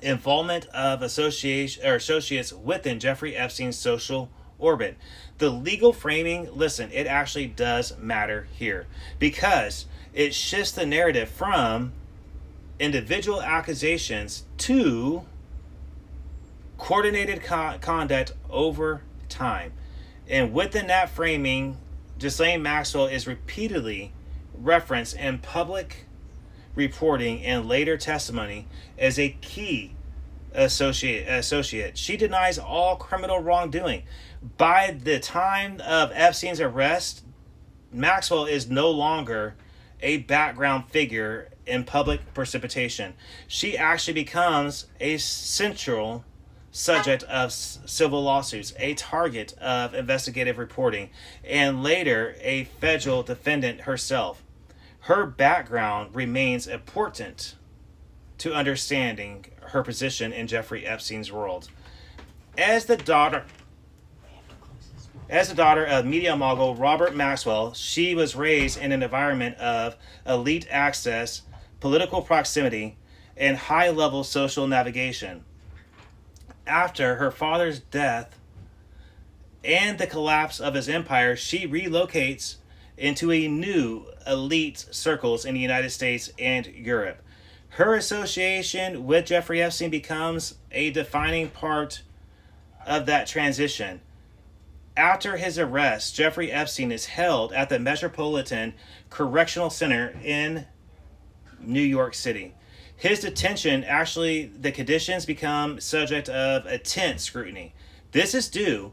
involvement of associates within Jeffrey Epstein's social orbit. The legal framing, listen, it actually does matter here because it shifts the narrative from individual accusations to coordinated conduct over time. And within that framing, Ghislaine Maxwell is repeatedly referenced in public reporting and later testimony as a key associate. She denies all criminal wrongdoing. By the time of Epstein's arrest, Maxwell is no longer a background figure in public precipitation. She actually becomes a central subject of civil lawsuits, a target of investigative reporting, and later a federal defendant herself. Her background remains important to understanding her position in Jeffrey Epstein's world. As the daughter of media mogul Robert Maxwell, she was raised in an environment of elite access, political proximity, and high-level social navigation. After her father's death and the collapse of his empire, she relocates into a new elite circles in the United States and Europe. Her association with Jeffrey Epstein becomes a defining part of that transition. After his arrest, Jeffrey Epstein is held at the Metropolitan Correctional Center in New York City. His detention, actually, the conditions become subject of intense scrutiny. This is due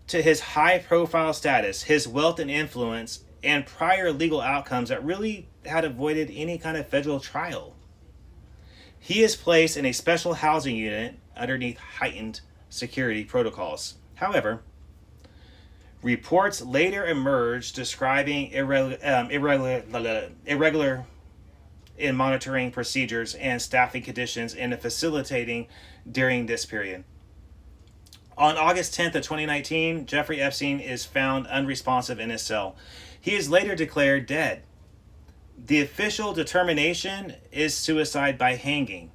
to his high-profile status, his wealth and influence, and prior legal outcomes that really had avoided any kind of federal trial. He is placed in a special housing unit underneath heightened security protocols. However, reports later emerged describing irregular in monitoring procedures and staffing conditions and facilitating during this period. On August 10th of 2019, Jeffrey Epstein is found unresponsive in his cell. He is later declared dead. The official determination is suicide by hanging.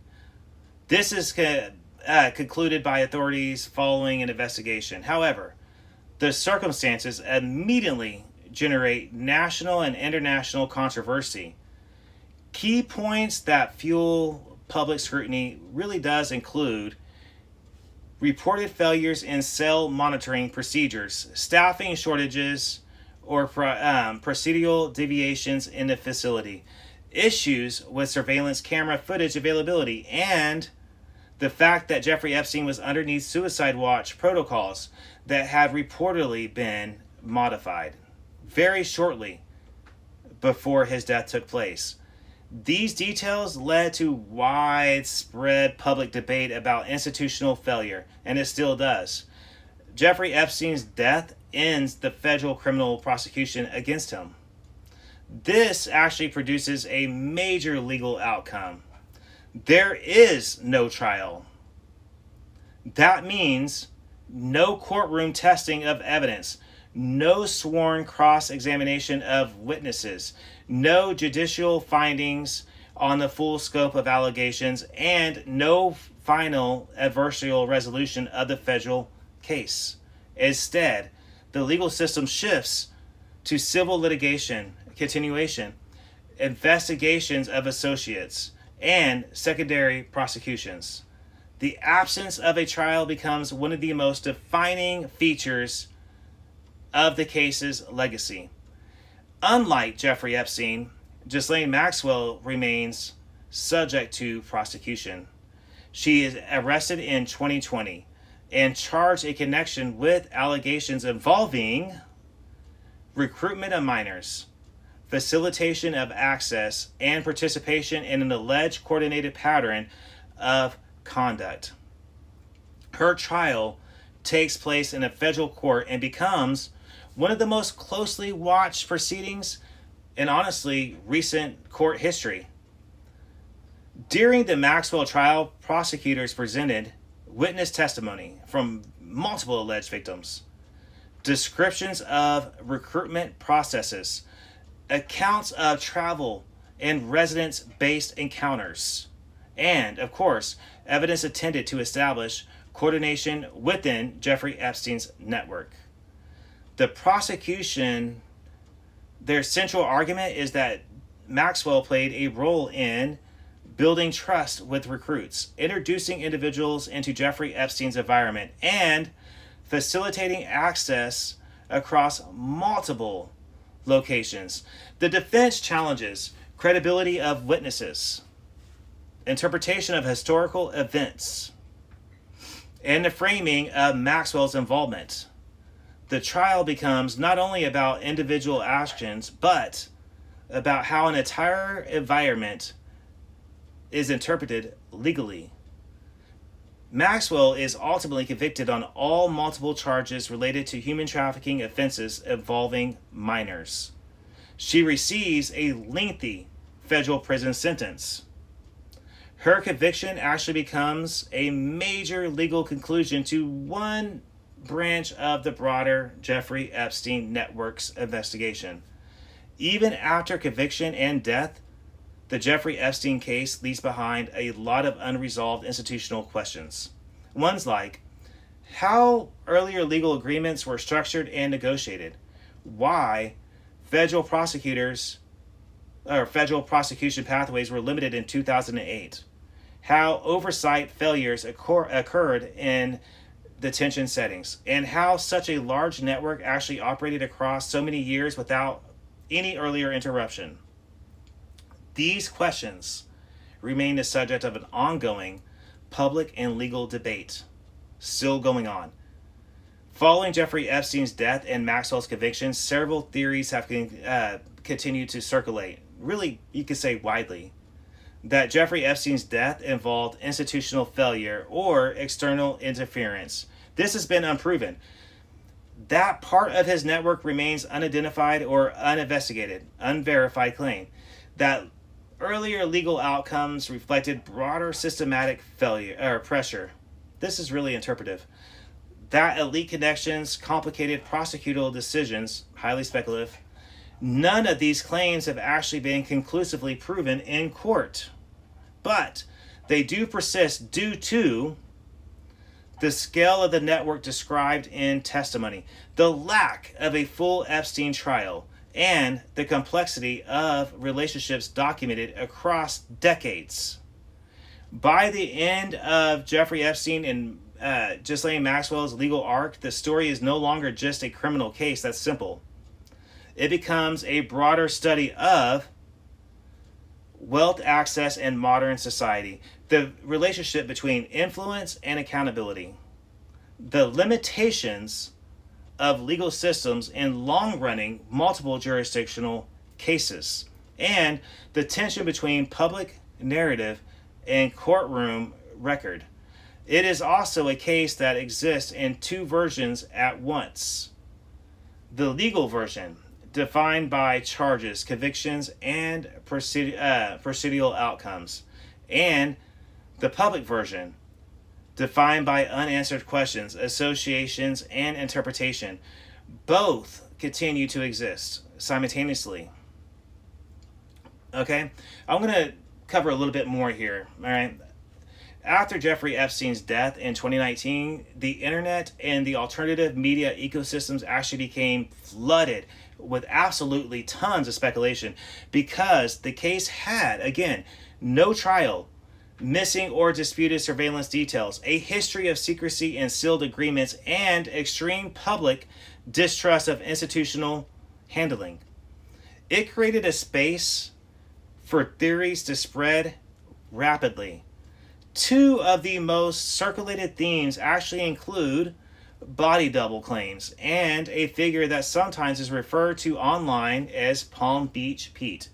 This is concluded by authorities following an investigation. However, the circumstances immediately generate national and international controversy. Key points that fuel public scrutiny really does include reported failures in cell monitoring procedures, staffing shortages, or procedural deviations in the facility, issues with surveillance camera footage availability, and the fact that Jeffrey Epstein was underneath suicide watch protocols that had reportedly been modified very shortly before his death took place. These details led to widespread public debate about institutional failure, and it still does. Jeffrey Epstein's death ends the federal criminal prosecution against him. This actually produces a major legal outcome. There is no trial. That means no courtroom testing of evidence, no sworn cross-examination of witnesses, no judicial findings on the full scope of allegations, and no final adversarial resolution of the federal case. Instead, the legal system shifts to civil litigation, continuation, investigations of associates, and secondary prosecutions. The absence of a trial becomes one of the most defining features of the case's legacy. Unlike Jeffrey Epstein, Ghislaine Maxwell remains subject to prosecution. She is arrested in 2020 and charged in connection with allegations involving recruitment of minors, facilitation of access, and participation in an alleged coordinated pattern of conduct. Her trial takes place in a federal court and becomes one of the most closely watched proceedings in honestly recent court history. During the Maxwell trial, prosecutors presented witness testimony from multiple alleged victims, descriptions of recruitment processes, accounts of travel and residence-based encounters, and, of course, evidence intended to establish coordination within Jeffrey Epstein's network. The prosecution, their central argument is that Maxwell played a role in building trust with recruits, introducing individuals into Jeffrey Epstein's environment, and facilitating access across multiple locations. The defense challenges credibility of witnesses, interpretation of historical events, and the framing of Maxwell's involvement. The trial becomes not only about individual actions, but about how an entire environment is interpreted legally. Maxwell is ultimately convicted on all multiple charges related to human trafficking offenses involving minors. She receives a lengthy federal prison sentence. Her conviction actually becomes a major legal conclusion to one branch of the broader Jeffrey Epstein network's investigation. Even after conviction and death, the Jeffrey Epstein case leaves behind a lot of unresolved institutional questions. Ones like how earlier legal agreements were structured and negotiated, why federal prosecution pathways were limited in 2008, how oversight failures occurred in detention settings, and how such a large network actually operated across so many years without any earlier interruption. These questions remain the subject of an ongoing public and legal debate still going on. Following Jeffrey Epstein's death and Maxwell's conviction, several theories have continued to circulate, really, you could say widely, that Jeffrey Epstein's death involved institutional failure or external interference. This has been unproven. That part of his network remains unidentified or uninvestigated, unverified claim that earlier legal outcomes reflected broader systematic failure or pressure. This is really interpretive. That elite connections complicated prosecutorial decisions, highly speculative. None of these claims have actually been conclusively proven in court, but they do persist due to the scale of the network described in testimony, the lack of a full Epstein trial, and the complexity of relationships documented across decades. By the end of Jeffrey Epstein and Ghislaine Maxwell's legal arc, the story is no longer just a criminal case that's simple. It becomes a broader study of wealth access in modern society, the relationship between influence and accountability, the limitations of legal systems in long-running multiple jurisdictional cases, and the tension between public narrative and courtroom record. It is also a case that exists in two versions at once. The legal version, defined by charges, convictions, and procedural outcomes, and the public version, defined by unanswered questions, associations, and interpretation. Both continue to exist simultaneously. Okay, I'm going to cover a little bit more here. All right. After Jeffrey Epstein's death in 2019, the internet and the alternative media ecosystems actually became flooded with absolutely tons of speculation because the case had, again, no trial, missing or disputed surveillance details, a history of secrecy and sealed agreements, and extreme public distrust of institutional handling. It created a space for theories to spread rapidly. Two of the most circulated themes actually include body double claims and a figure that sometimes is referred to online as Palm Beach Pete.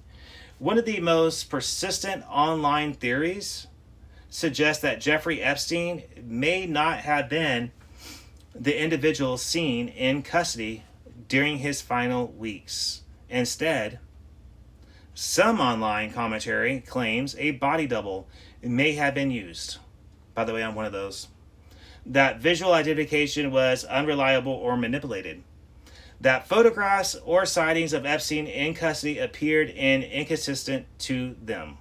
One of the most persistent online theories suggests that Jeffrey Epstein may not have been the individual seen in custody during his final weeks. Instead, some online commentary claims a body double may have been used. By the way, I'm one of those. That visual identification was unreliable or manipulated. That photographs or sightings of Epstein in custody appeared inconsistent to them.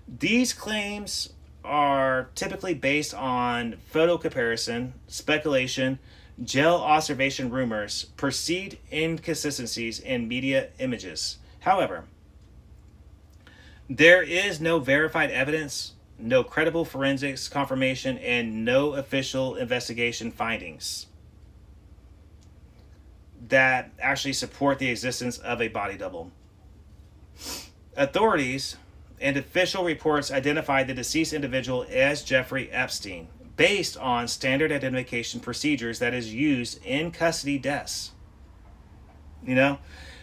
These claims are typically based on photo comparison, speculation, jail observation rumors, perceived inconsistencies in media images. However, there is no verified evidence, no credible forensics confirmation, and no official investigation findings that actually support the existence of a body double. Authorities and official reports identified the deceased individual as Jeffrey Epstein based on standard identification procedures that is used in custody deaths.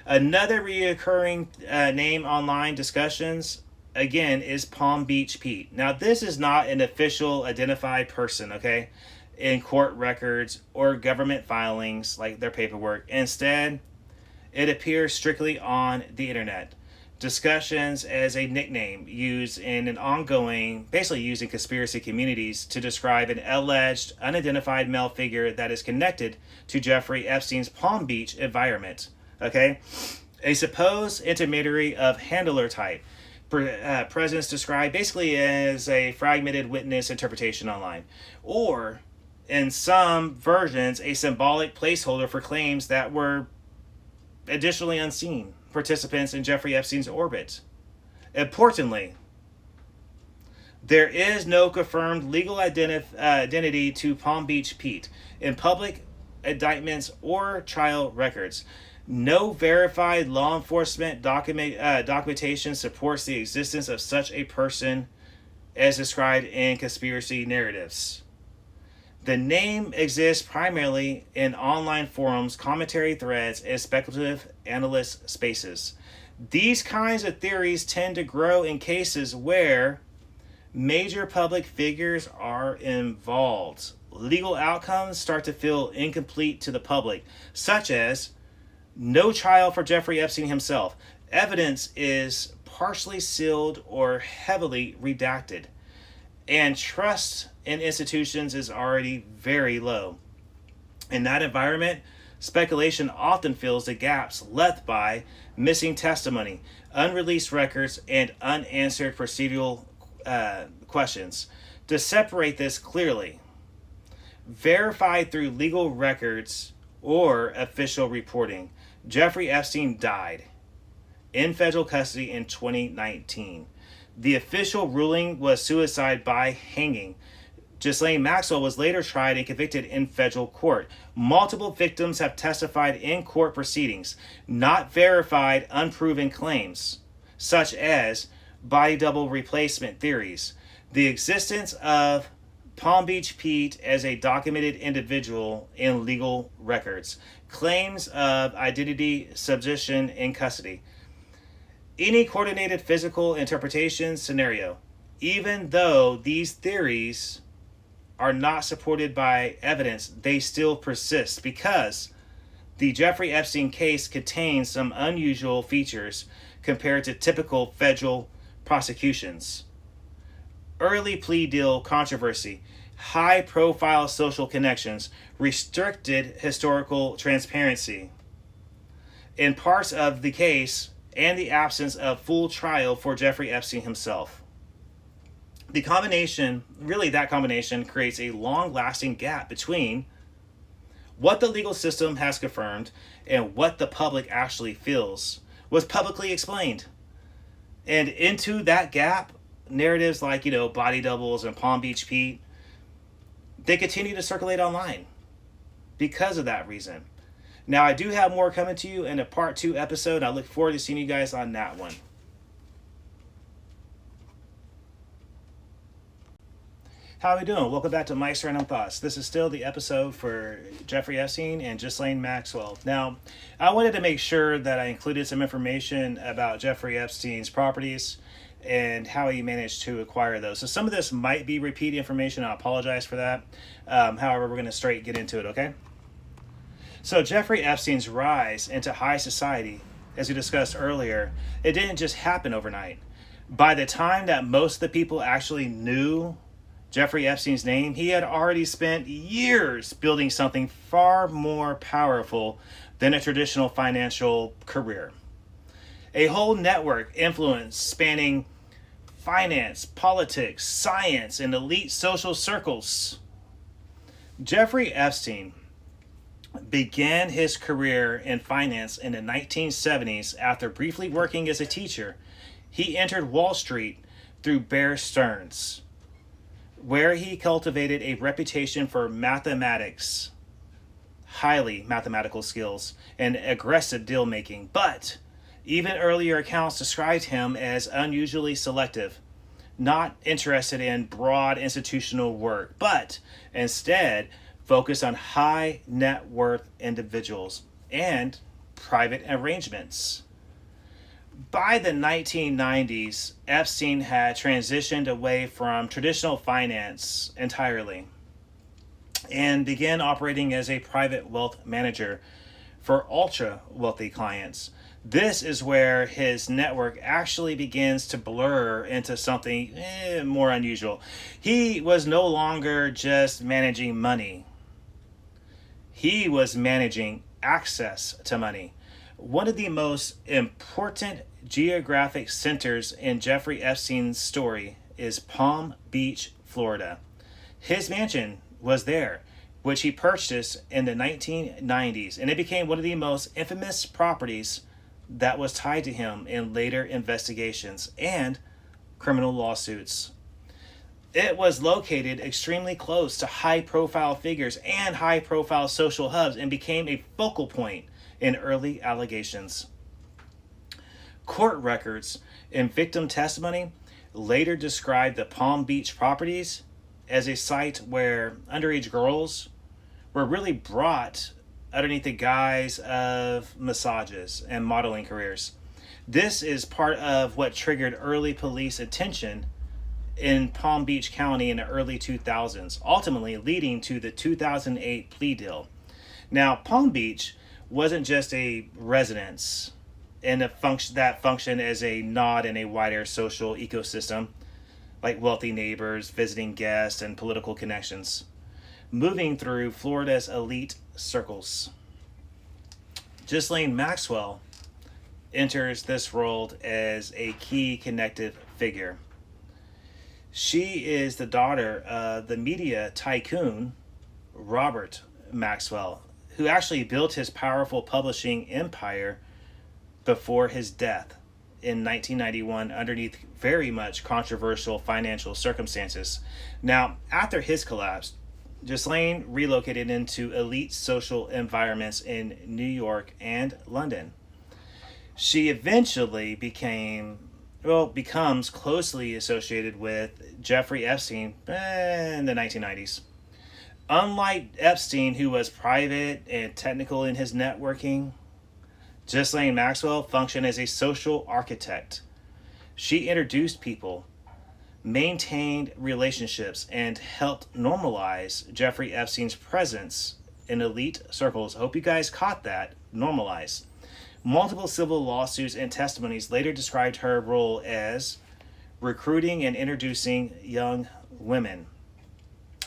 Another reoccurring name online discussions, again, is Palm Beach Pete. Now, this is not an official identified person, okay, in court records or government filings like their paperwork. Instead, it appears strictly on the internet. Discussions as a nickname used in an ongoing, basically used in conspiracy communities to describe an alleged unidentified male figure that is connected to Jeffrey Epstein's Palm Beach environment. Okay, a supposed intermediary of handler type presence described basically as a fragmented witness interpretation online, or in some versions a symbolic placeholder for claims that were additionally unseen participants in Jeffrey Epstein's orbit. Importantly, there is no confirmed legal identity to Palm Beach Pete in public indictments or trial records. No verified law enforcement documentation supports the existence of such a person as described in conspiracy narratives. The name exists primarily in online forums, commentary threads, and speculative analyst spaces. These kinds of theories tend to grow in cases where major public figures are involved. Legal outcomes start to feel incomplete to the public, such as no trial for Jeffrey Epstein himself. Evidence is partially sealed or heavily redacted, and trust in institutions is already very low. In that environment, speculation often fills the gaps left by missing testimony, unreleased records, and unanswered procedural questions. To separate this clearly, verified through legal records or official reporting, Jeffrey Epstein died in federal custody in 2019. The official ruling was suicide by hanging. Ghislaine Maxwell was later tried and convicted in federal court. Multiple victims have testified in court proceedings, not verified, unproven claims, such as body double replacement theories, the existence of Palm Beach Pete as a documented individual in legal records, claims of identity substitution in custody, any coordinated physical interpretation scenario. Even though these theories are not supported by evidence, they still persist because the Jeffrey Epstein case contains some unusual features compared to typical federal prosecutions. early plea deal controversy, high profile social connections, restricted historical transparency in parts of the case, and the absence of full trial for Jeffrey Epstein himself. That combination creates a long-lasting gap between what the legal system has confirmed and what the public actually feels was publicly explained. And into that gap, narratives like, Body Doubles and Palm Beach Pete, they continue to circulate online because of that reason. Now, I do have more coming to you in a part 2 episode. I look forward to seeing you guys on that one. How are we doing? Welcome back to Mike's Random Thoughts. This is still the episode for Jeffrey Epstein and Ghislaine Maxwell. Now, I wanted to make sure that I included some information about Jeffrey Epstein's properties and how he managed to acquire those. So some of this might be repeat information. I apologize for that. However, we're going to straight get into it, okay? So Jeffrey Epstein's rise into high society, as we discussed earlier, it didn't just happen overnight. By the time that most of the people actually knew Jeffrey Epstein's name, he had already spent years building something far more powerful than a traditional financial career. A whole network influence spanning finance, politics, science, and elite social circles. Jeffrey Epstein began his career in finance in the 1970s after briefly working as a teacher. He entered Wall Street through Bear Stearns, where he cultivated a reputation for mathematics, highly mathematical skills, and aggressive deal making. But even earlier accounts described him as unusually selective, not interested in broad institutional work, but instead focused on high net worth individuals and private arrangements. By the 1990s, Epstein had transitioned away from traditional finance entirely and began operating as a private wealth manager for ultra wealthy clients. This is where his network actually begins to blur into something more unusual. He was no longer just managing money. He was managing access to money. One of the most important geographic centers in Jeffrey Epstein's story is Palm Beach, Florida. His mansion was there, which he purchased in the 1990s, and it became one of the most infamous properties that was tied to him in later investigations and criminal lawsuits. It was located extremely close to high-profile figures and high-profile social hubs and became a focal point in early allegations. Court records and victim testimony later described the Palm Beach properties as a site where underage girls were really brought underneath the guise of massages and modeling careers. This is part of what triggered early police attention in Palm Beach County in the early 2000s, ultimately leading to the 2008 plea deal. Now, Palm Beach wasn't just a residence and that functioned as a nod in a wider social ecosystem, like wealthy neighbors, visiting guests, and political connections, moving through Florida's elite circles. Ghislaine Maxwell enters this role as a key connective figure. She is the daughter of the media tycoon Robert Maxwell, who actually built his powerful publishing empire before his death in 1991 underneath very much controversial financial circumstances. Now, after his collapse, Ghislaine relocated into elite social environments in New York and London. She eventually becomes closely associated with Jeffrey Epstein in the 1990s. Unlike Epstein, who was private and technical in his networking, Ghislaine Maxwell functioned as a social architect. She introduced people, maintained relationships, and helped normalize Jeffrey Epstein's presence in elite circles. I hope you guys caught that. Normalize. Multiple civil lawsuits and testimonies later described her role as recruiting and introducing young women,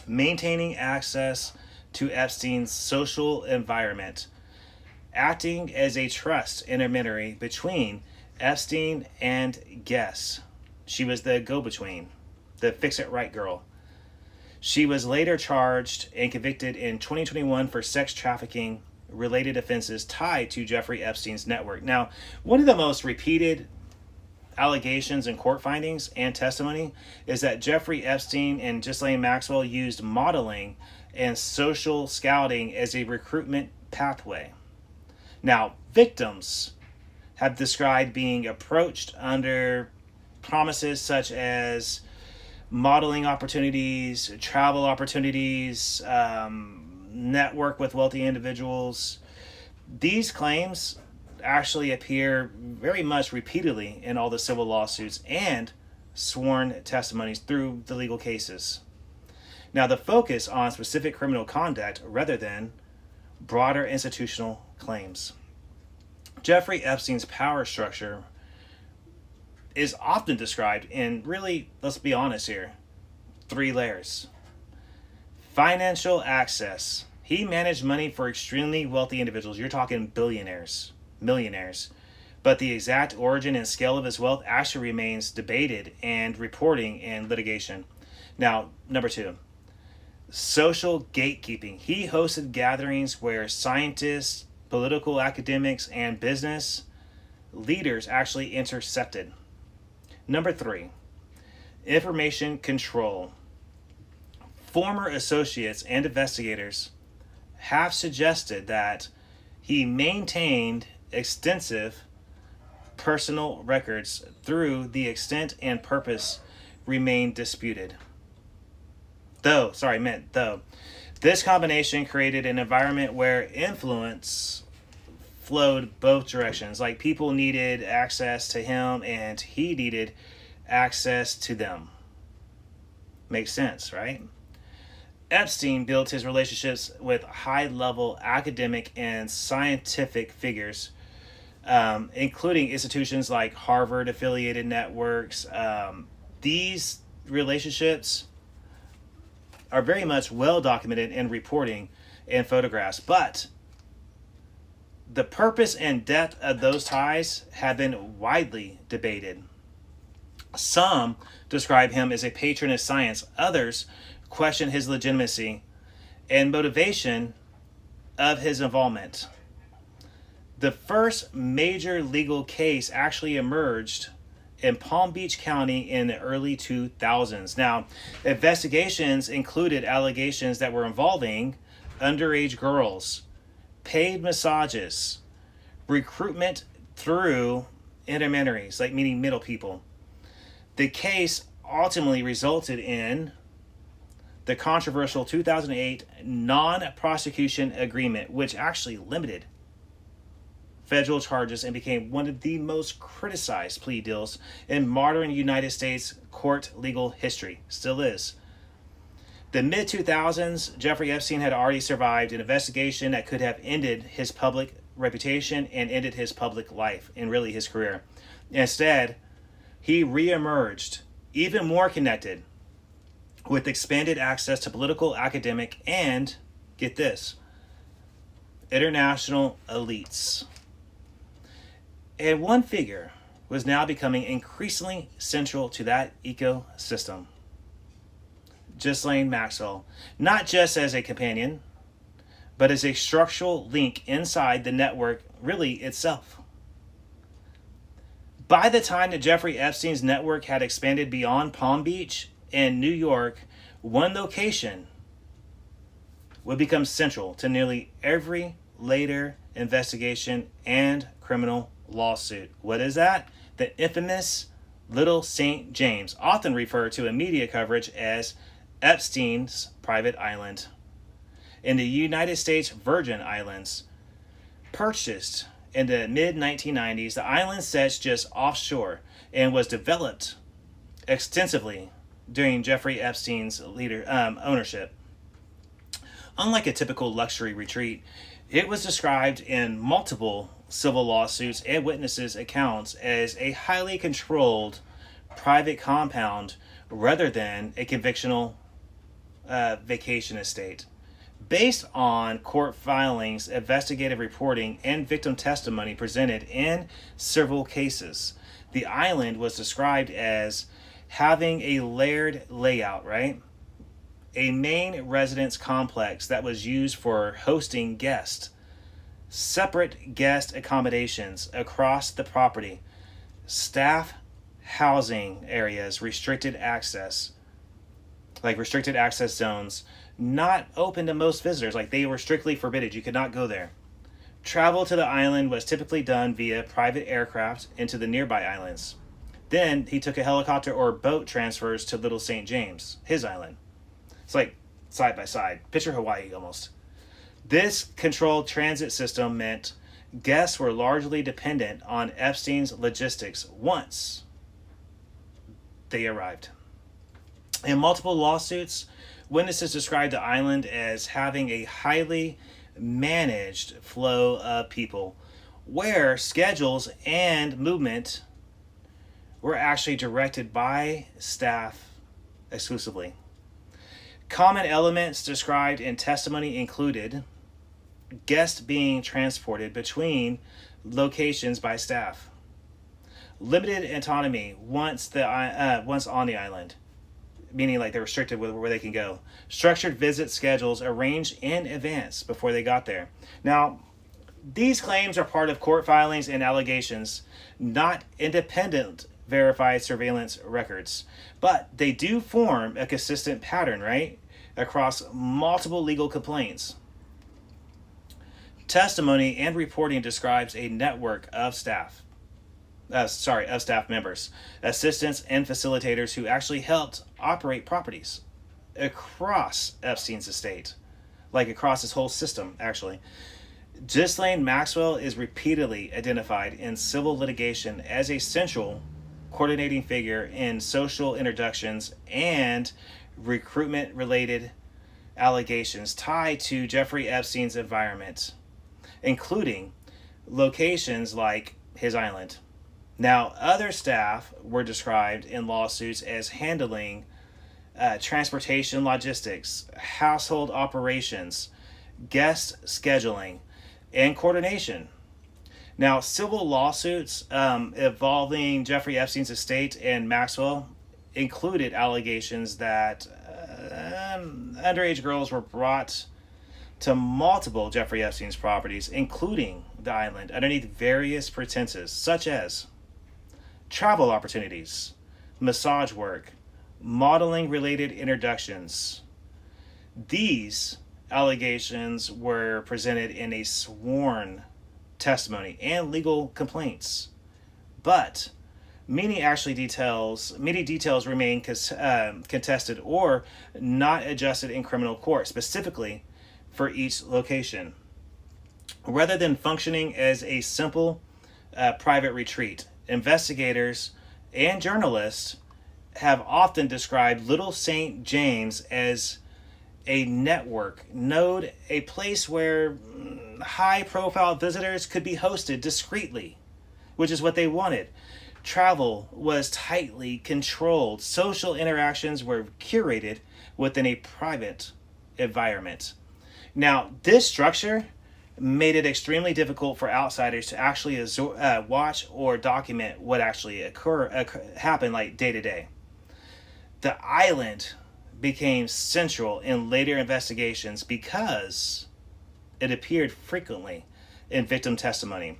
maintaining access to Epstein's social environment, acting as a trust intermediary between Epstein and guests. She was the go-between, the fix-it-right girl. She was later charged and convicted in 2021 for sex trafficking related offenses tied to Jeffrey Epstein's network. Now, one of the most repeated allegations in court findings and testimony is that Jeffrey Epstein and Ghislaine Maxwell used modeling and social scouting as a recruitment pathway. Now, victims have described being approached under promises such as modeling opportunities, travel opportunities, network with wealthy individuals. These claims actually appear very much repeatedly in all the civil lawsuits and sworn testimonies through the legal cases. Now, the focus on specific criminal conduct rather than broader institutional claims. Jeffrey Epstein's power structure is often described in, really, let's be honest here, 3 layers. Financial access. He managed money for extremely wealthy individuals. You're talking billionaires, millionaires. But the exact origin and scale of his wealth actually remains debated and reporting in litigation. Now, number 2, social gatekeeping. He hosted gatherings where scientists, political academics, and business leaders actually intercepted. Number 3, information control. Former associates and investigators have suggested that he maintained extensive personal records, through the extent and purpose remain disputed. Though this combination created an environment where influence flowed both directions. Like, people needed access to him and he needed access to them. Makes sense, right? Epstein built his relationships with high-level academic and scientific figures, including institutions like Harvard-affiliated networks. These relationships are very much well documented in reporting and photographs, but the purpose and depth of those ties have been widely debated. Some describe him as a patron of science. Others question his legitimacy and motivation of his involvement. The first major legal case actually emerged in Palm Beach County in the early 2000s. Now, investigations included allegations that were involving underage girls, paid massages, recruitment through intermediaries, like meaning middle people. The case ultimately resulted in the controversial 2008 non-prosecution agreement, which actually limited federal charges and became one of the most criticized plea deals in modern United States court legal history. Still is. The mid-2000s, Jeffrey Epstein had already survived an investigation that could have ended his public reputation and ended his public life and really his career. Instead, he reemerged even more connected with expanded access to political, academic, and, get this, international elites. And one figure was now becoming increasingly central to that ecosystem. Ghislaine Maxwell, not just as a companion, but as a structural link inside the network really itself. By the time that Jeffrey Epstein's network had expanded beyond Palm Beach and New York, one location would become central to nearly every later investigation and criminal lawsuit. What is that? The infamous Little St. James, often referred to in media coverage as Epstein's private island. In the United States Virgin Islands, purchased in the mid-1990s, the island sits just offshore and was developed extensively during Jeffrey Epstein's ownership. Unlike a typical luxury retreat, it was described in multiple civil lawsuits and witnesses' accounts as a highly controlled private compound rather than a convictional vacation estate. Based on court filings, investigative reporting, and victim testimony presented in several cases, the island was described as having a layered layout, right? A main residence complex that was used for hosting guests, separate guest accommodations across the property, staff housing areas, restricted access zones, not open to most visitors, like they were strictly forbidden. You could not go there. Travel to the island was typically done via private aircraft into the nearby islands. Then he took a helicopter or boat transfers to Little St. James, his island. It's like side by side. Picture Hawaii almost. This controlled transit system meant guests were largely dependent on Epstein's logistics once they arrived. In multiple lawsuits, witnesses described the island as having a highly managed flow of people, where schedules and movement were actually directed by staff exclusively. Common elements described in testimony included guests being transported between locations by staff, limited autonomy once on the island, meaning like they're restricted with where they can go, structured visit schedules arranged in advance before they got there. Now, these claims are part of court filings and allegations, not independent verified surveillance records, but they do form a consistent pattern, right, across multiple legal complaints. Testimony and reporting describes a network of staff members, assistants, and facilitators who actually helped operate properties across Epstein's estate, like across his whole system, actually. Ghislaine Maxwell is repeatedly identified in civil litigation as a central coordinating figure in social introductions and recruitment-related allegations tied to Jeffrey Epstein's environment, including locations like his island. Now, other staff were described in lawsuits as handling transportation logistics, household operations, guest scheduling, and coordination. Now, civil lawsuits involving Jeffrey Epstein's estate and Maxwell included allegations that underage girls were brought to multiple Jeffrey Epstein's properties, including the island, underneath various pretenses, such as travel opportunities, massage work, modeling-related introductions. These allegations were presented in a sworn testimony and legal complaints, but many details remain contested or not adjusted in criminal court, specifically for each location. Rather than functioning as a simple private retreat, investigators and journalists have often described Little St. James as a network node, a place where high-profile visitors could be hosted discreetly, which is what they wanted. Travel was tightly controlled. Social interactions were curated within a private environment. Now, this structure made it extremely difficult for outsiders to actually watch or document what actually happened like day to day. The island became central in later investigations because it appeared frequently in victim testimony.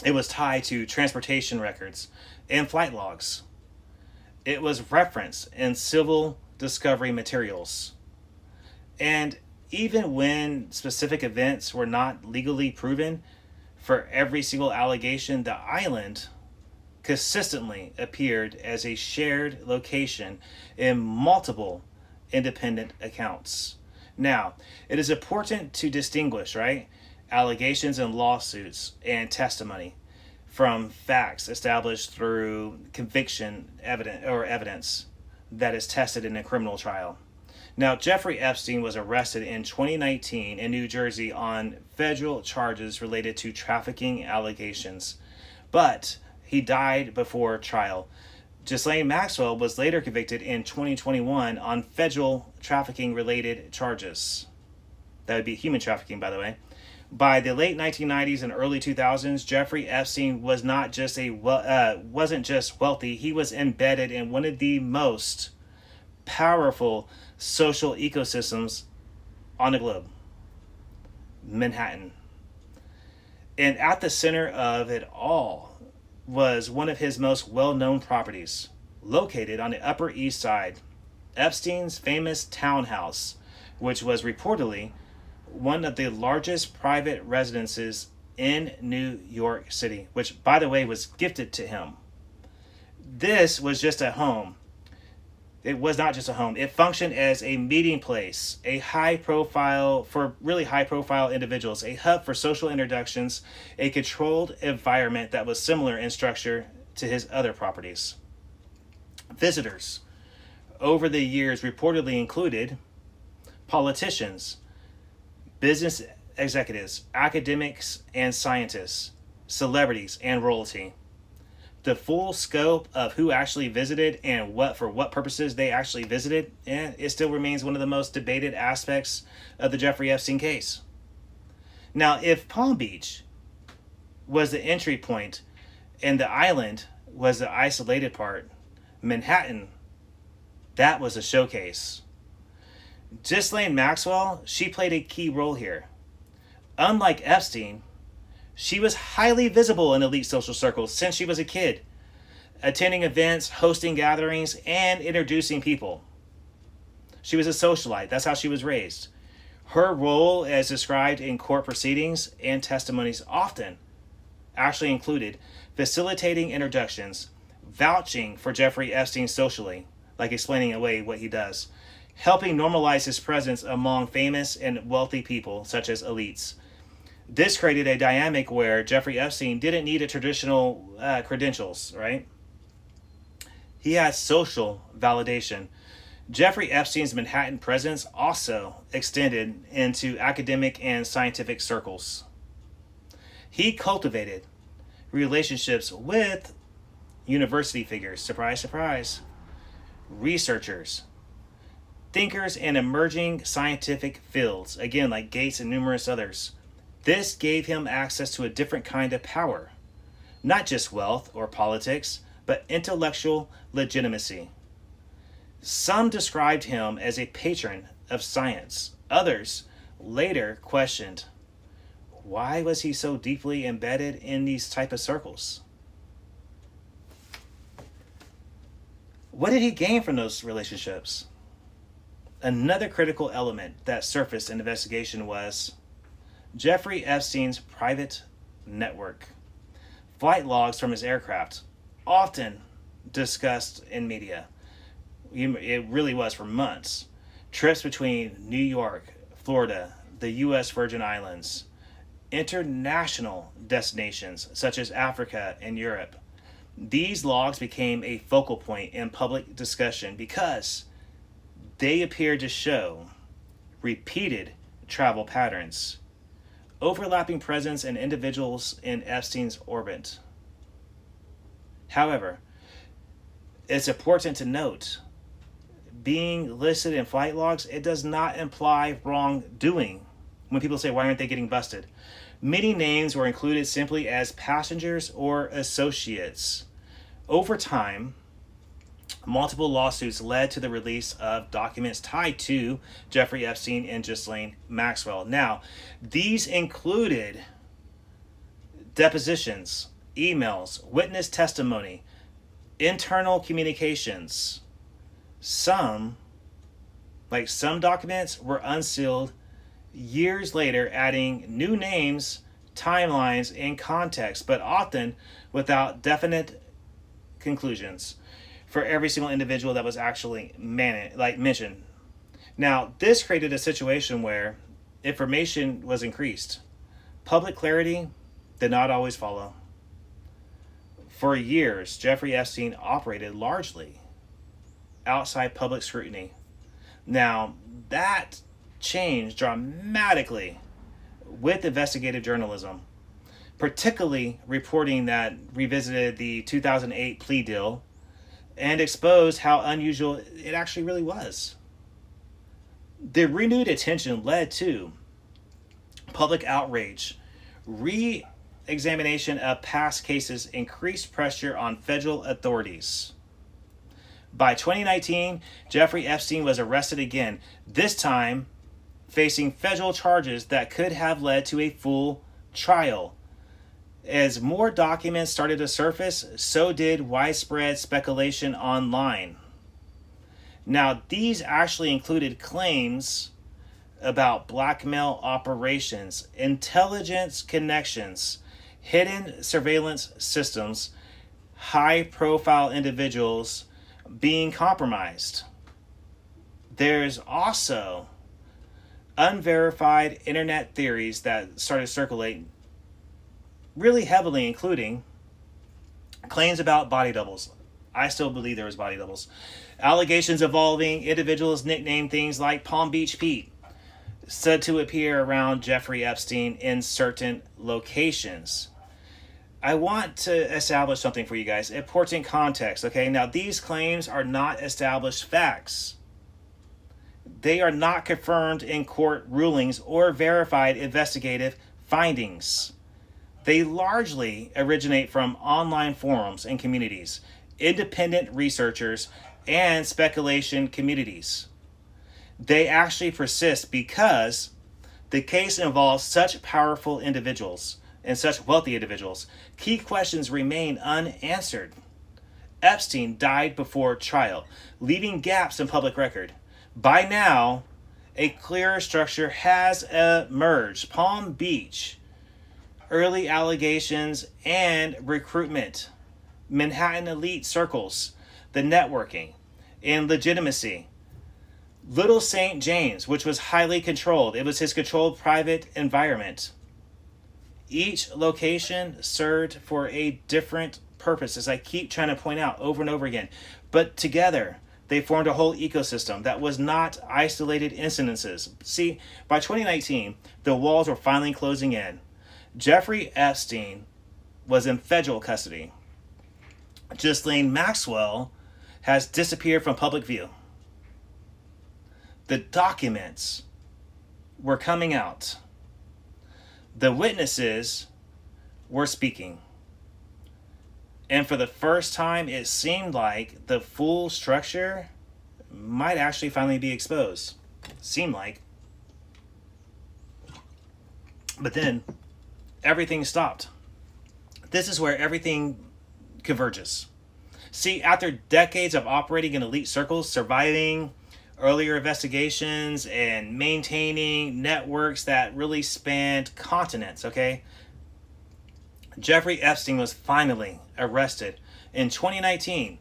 It was tied to transportation records and flight logs. It was referenced in civil discovery materials. And even when specific events were not legally proven, for every single allegation, the island consistently appeared as a shared location in multiple independent accounts. Now, it is important to distinguish, right, allegations and lawsuits and testimony from facts established through conviction evidence that is tested in a criminal trial. Now, Jeffrey Epstein was arrested in 2019 in New Jersey on federal charges related to trafficking allegations, but he died before trial. Ghislaine Maxwell was later convicted in 2021 on federal trafficking related charges. That would be human trafficking, by the way. By the late 1990s and early 2000s, Jeffrey Epstein was wasn't just wealthy, he was embedded in one of the most powerful social ecosystems on the globe, Manhattan. And at the center of it all was one of his most well-known properties, located on the Upper East Side, Epstein's famous townhouse, which was reportedly one of the largest private residences in New York City, which, by the way, was gifted to him. This was just a home. It was not just a home. It functioned as a meeting place, a for really high profile individuals, a hub for social introductions, a controlled environment that was similar in structure to his other properties. Visitors over the years reportedly included politicians, business executives, academics and scientists, celebrities, and royalty. The full scope of who actually visited and for what purposes they actually visited, it still remains one of the most debated aspects of the Jeffrey Epstein case. Now, if Palm Beach was the entry point and the island was the isolated part, Manhattan, that was a showcase. Ghislaine Maxwell, she played a key role here. Unlike Epstein, she was highly visible in elite social circles since she was a kid, attending events, hosting gatherings, and introducing people. She was a socialite. That's how she was raised. Her role, as described in court proceedings and testimonies, often actually included facilitating introductions, vouching for Jeffrey Epstein socially, like explaining away what he does, helping normalize his presence among famous and wealthy people, such as elites. This created a dynamic where Jeffrey Epstein didn't need a traditional credentials, right? He had social validation. Jeffrey Epstein's Manhattan presence also extended into academic and scientific circles. He cultivated relationships with university figures, surprise, surprise, researchers, thinkers in emerging scientific fields, again, like Gates and numerous others. This gave him access to a different kind of power, not just wealth or politics, but intellectual legitimacy. Some described him as a patron of science. Others later questioned, why was he so deeply embedded in these type of circles? What did he gain from those relationships? Another critical element that surfaced in the investigation was Jeffrey Epstein's private network. Flight logs from his aircraft, often discussed in media. It really was for months. Trips between New York, Florida, the U.S. Virgin Islands, international destinations such as Africa and Europe. These logs became a focal point in public discussion because they appeared to show repeated travel patterns, overlapping presence and individuals in Epstein's orbit. However, it's important to note, being listed in flight logs, it does not imply wrongdoing. When people say, why aren't they getting busted? Many names were included simply as passengers or associates. Over time, multiple lawsuits led to the release of documents tied to Jeffrey Epstein and Ghislaine Maxwell. Now, these included depositions, emails, witness testimony, internal communications. Some documents were unsealed years later, adding new names, timelines, and context, but often without definite conclusions for every single individual that was actually mentioned. Now, this created a situation where information was increased. Public clarity did not always follow. For years, Jeffrey Epstein operated largely outside public scrutiny. Now, that changed dramatically with investigative journalism, particularly reporting that revisited the 2008 plea deal and exposed how unusual it actually really was. The renewed attention led to public outrage, re-examination of past cases, increased pressure on federal authorities. By 2019, Jeffrey Epstein was arrested again, this time facing federal charges that could have led to a full trial. As more documents started to surface, so did widespread speculation online. Now, these actually included claims about blackmail operations, intelligence connections, hidden surveillance systems, high-profile individuals being compromised. There's also unverified internet theories that started circulating really heavily, including claims about body doubles. I still believe there was body doubles. Allegations involving individuals nicknamed things like Palm Beach Pete, said to appear around Jeffrey Epstein in certain locations. I want to establish something for you guys. Important context, okay? Now, these claims are not established facts. They are not confirmed in court rulings or verified investigative findings. They largely originate from online forums and communities, independent researchers, and speculation communities. They actually persist because the case involves such powerful individuals and such wealthy individuals. Key questions remain unanswered. Epstein died before trial, leaving gaps in public record. By now, a clearer structure has emerged. Palm Beach, early allegations and recruitment, Manhattan elite circles, the networking, and legitimacy. Little St. James, which was highly controlled. It was his controlled private environment. Each location served for a different purpose, as I keep trying to point out over and over again. But together, they formed a whole ecosystem that was not isolated incidences. See, by 2019, the walls were finally closing in. Jeffrey Epstein was in federal custody. Ghislaine Maxwell has disappeared from public view. The documents were coming out. The witnesses were speaking. And for the first time, it seemed like the full structure might actually finally be exposed. Seemed like. But then everything stopped. This is where everything converges. See, after decades of operating in elite circles, surviving earlier investigations, and maintaining networks that really spanned continents, okay? Jeffrey Epstein was finally arrested in 2019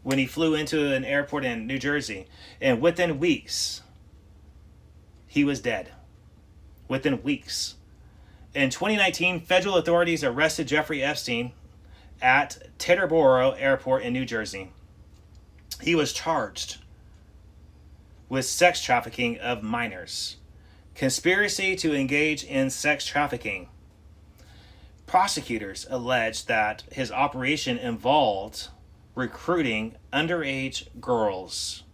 when he flew into an airport in New Jersey. And within weeks, he was dead. Within weeks. In 2019, federal authorities arrested Jeffrey Epstein at Teterboro Airport in New Jersey. He was charged with sex trafficking of minors, conspiracy to engage in sex trafficking. Prosecutors alleged that his operation involved recruiting underage girls,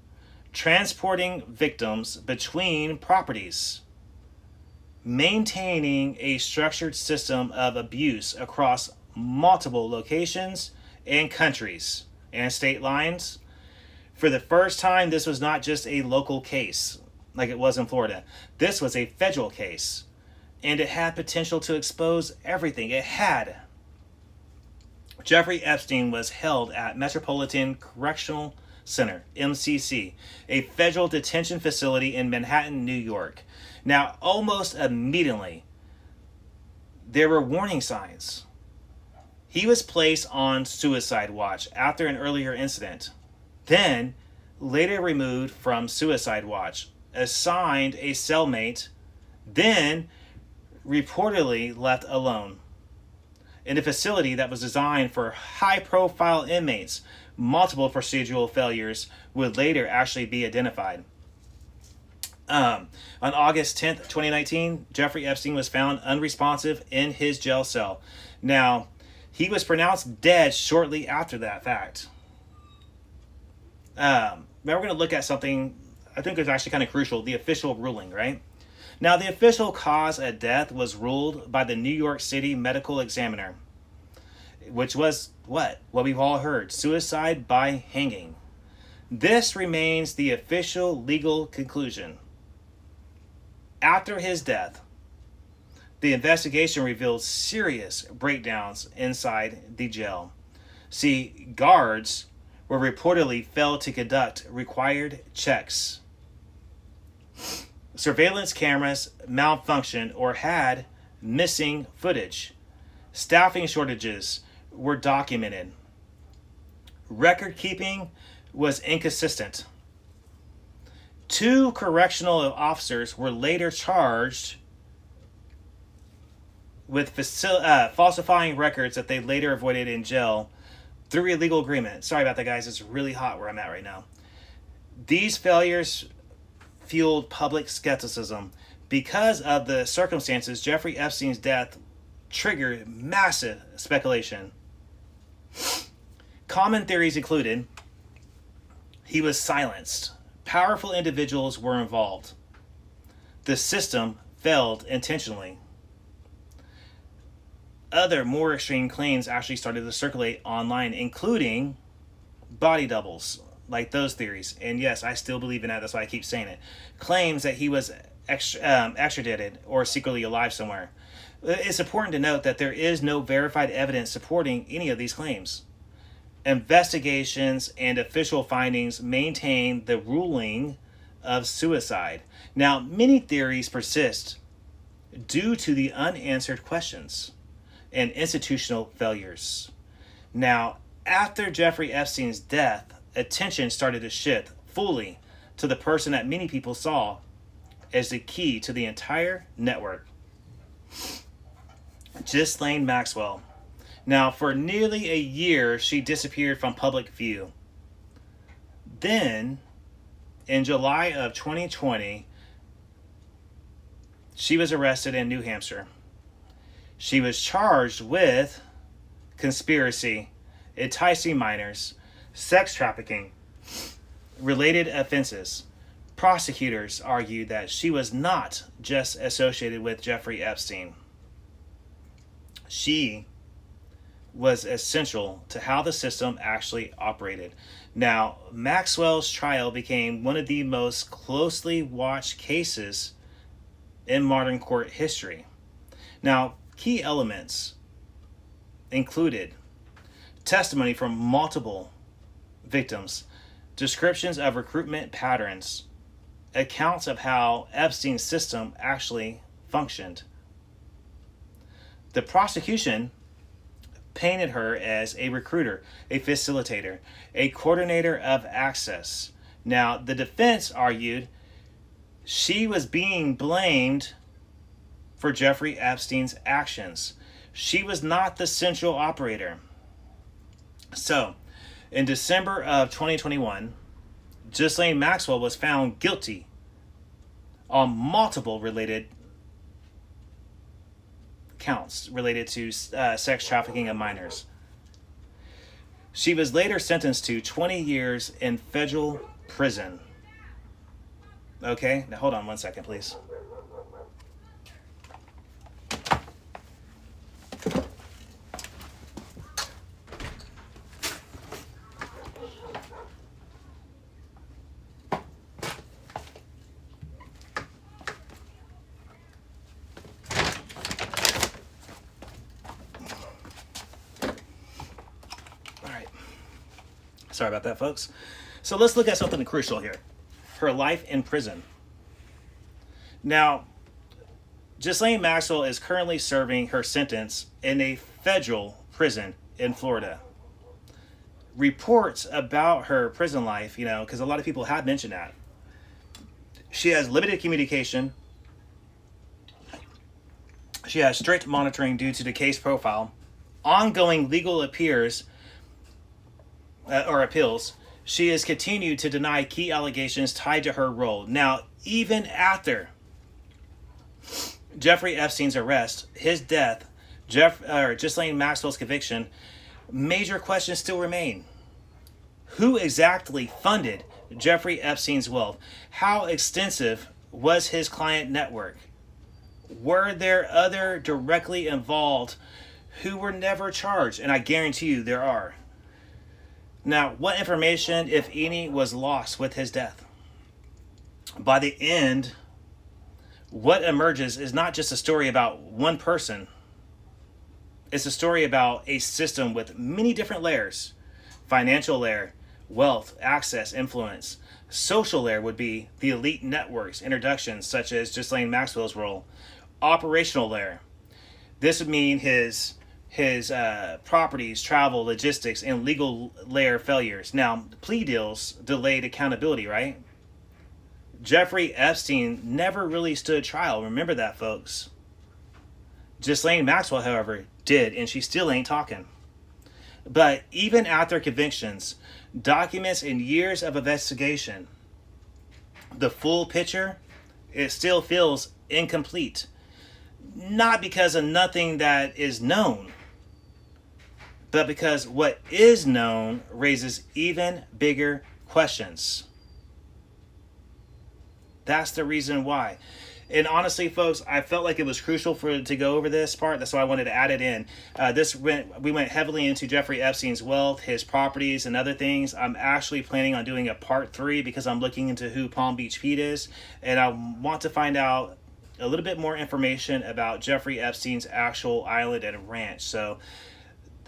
transporting victims between properties, maintaining a structured system of abuse across multiple locations and countries and state lines. For the first time, this was not just a local case like it was in Florida. This was a federal case, and it had potential to expose everything. It had. Jeffrey Epstein was held at Metropolitan Correctional Center, MCC, a federal detention facility in Manhattan, New York. Now, almost immediately, there were warning signs. He was placed on suicide watch after an earlier incident. Then, later removed from suicide watch, assigned a cellmate, then reportedly left alone. In a facility that was designed for high-profile inmates, multiple procedural failures would later actually be identified. On August 10th, 2019, Jeffrey Epstein was found unresponsive in his jail cell. Now, he was pronounced dead shortly after that fact. Now we're going to look at something I think is actually kind of crucial, the official ruling, right? Now, the official cause of death was ruled by the New York City Medical Examiner, which was what? What we've all heard, suicide by hanging. This remains the official legal conclusion. After his death, the investigation revealed serious breakdowns inside the jail. See, guards were reportedly failed to conduct required checks. Surveillance cameras malfunctioned or had missing footage. Staffing shortages were documented. Record keeping was inconsistent. 2 correctional officers were later charged with falsifying records that they later avoided in jail through illegal agreement. Sorry about that, guys. It's really hot where I'm at right now. These failures fueled public skepticism. Because of the circumstances, Jeffrey Epstein's death triggered massive speculation. Common theories included he was silenced. Powerful individuals were involved. The system failed intentionally. Other more extreme claims actually started to circulate online, including body doubles, like those theories. And yes, I still believe in that. That's why I keep saying it. Claims that he was extradited or secretly alive somewhere. It's important to note that there is no verified evidence supporting any of these claims. Investigations and official findings maintain the ruling of suicide. Now, many theories persist due to the unanswered questions and institutional failures. Now, after Jeffrey Epstein's death, attention started to shift fully to the person that many people saw as the key to the entire network. Ghislaine Maxwell. Now, for nearly a year, she disappeared from public view. Then, in July of 2020, she was arrested in New Hampshire. She was charged with conspiracy, enticing minors, sex trafficking, related offenses. Prosecutors argued that she was not just associated with Jeffrey Epstein. She was essential to how the system actually operated. Now, Maxwell's trial became one of the most closely watched cases in modern court history. Now, key elements included testimony from multiple victims, descriptions of recruitment patterns, accounts of how Epstein's system actually functioned. The prosecution painted her as a recruiter, a facilitator, a coordinator of access. Now, the defense argued she was being blamed for Jeffrey Epstein's actions. She was not the central operator. So, in December of 2021, Ghislaine Maxwell was found guilty on multiple related counts related to sex trafficking of minors. She was later sentenced to 20 years in federal prison. Okay, now hold on one second, please. Sorry about that, folks. So let's look at something crucial here. Her life in prison. Now, Ghislaine Maxwell is currently serving her sentence in a federal prison in Florida. Reports about her prison life, because a lot of people have mentioned that. She has limited communication. She has strict monitoring due to the case profile. Ongoing legal appeals. She has continued to deny key allegations tied to her role. Now, even after Jeffrey Epstein's arrest, his death, Ghislaine Maxwell's conviction, major questions still remain. Who exactly funded Jeffrey Epstein's wealth? How extensive was his client network? Were there other directly involved who were never charged? And I guarantee you there are. Now, what information, if any, was lost with his death? By the end, what emerges is not just a story about one person. It's a story about a system with many different layers. Financial layer, wealth, access, influence. Social layer would be the elite networks, introductions such as Ghislaine Maxwell's role. Operational layer. This would mean his properties, travel, logistics, and legal layer failures. Now, plea deals delayed accountability, right? Jeffrey Epstein never really stood trial. Remember that, folks. Ghislaine Maxwell, however, did, and she still ain't talking. But even after convictions, documents, and years of investigation, the full picture, it still feels incomplete. Not because of nothing that is known, but because what is known raises even bigger questions. That's the reason why. And honestly, folks, I felt like it was crucial to go over this part. That's why I wanted to add it in. We went heavily into Jeffrey Epstein's wealth, his properties, and other things. I'm actually planning on doing a part 3 because I'm looking into who Palm Beach Pete is. And I want to find out a little bit more information about Jeffrey Epstein's actual island and ranch. So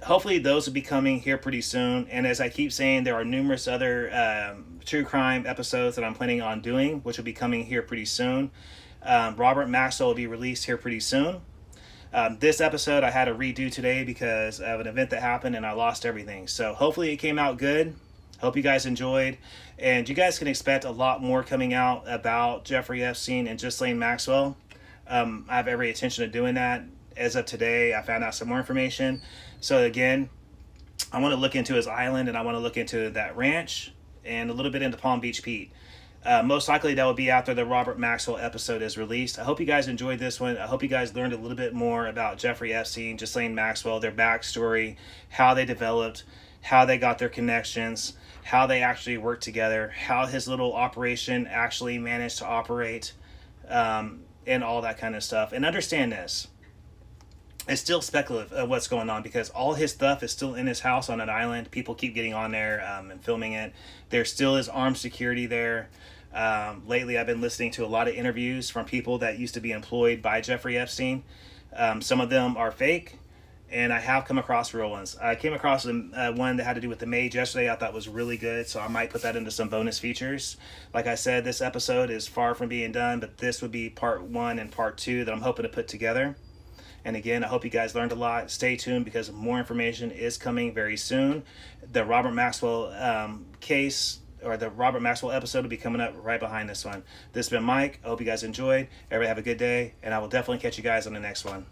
hopefully those will be coming here pretty soon. And as I keep saying, there are numerous other true crime episodes that I'm planning on doing, which will be coming here pretty soon. Robert Maxwell will be released here pretty soon. This episode I had to redo today because of an event that happened and I lost everything. So hopefully it came out good. Hope you guys enjoyed. And you guys can expect a lot more coming out about Jeffrey Epstein and Ghislaine Maxwell. I have every intention of doing that. As of today, I found out some more information. So again, I want to look into his island and I want to look into that ranch and a little bit into Palm Beach Pete. Most likely that will be after the Robert Maxwell episode is released. I hope you guys enjoyed this one. I hope you guys learned a little bit more about Jeffrey Epstein, Ghislaine Maxwell, their backstory, how they developed, how they got their connections, how they actually worked together, how his little operation actually managed to operate, and all that kind of stuff. And understand this. It's still speculative of what's going on because all his stuff is still in his house on an island. People keep getting on there and filming it. There still is armed security there. Lately, I've been listening to a lot of interviews from people that used to be employed by Jeffrey Epstein. Some of them are fake, and I have come across real ones. I came across one that had to do with the maid yesterday. I thought was really good, so I might put that into some bonus features. Like I said, this episode is far from being done, but this would be part 1 and part 2 that I'm hoping to put together. And again, I hope you guys learned a lot. Stay tuned because more information is coming very soon. The Robert Maxwell case or the Robert Maxwell episode will be coming up right behind this one. This has been Mike. I hope you guys enjoyed. Everybody have a good day, and I will definitely catch you guys on the next one.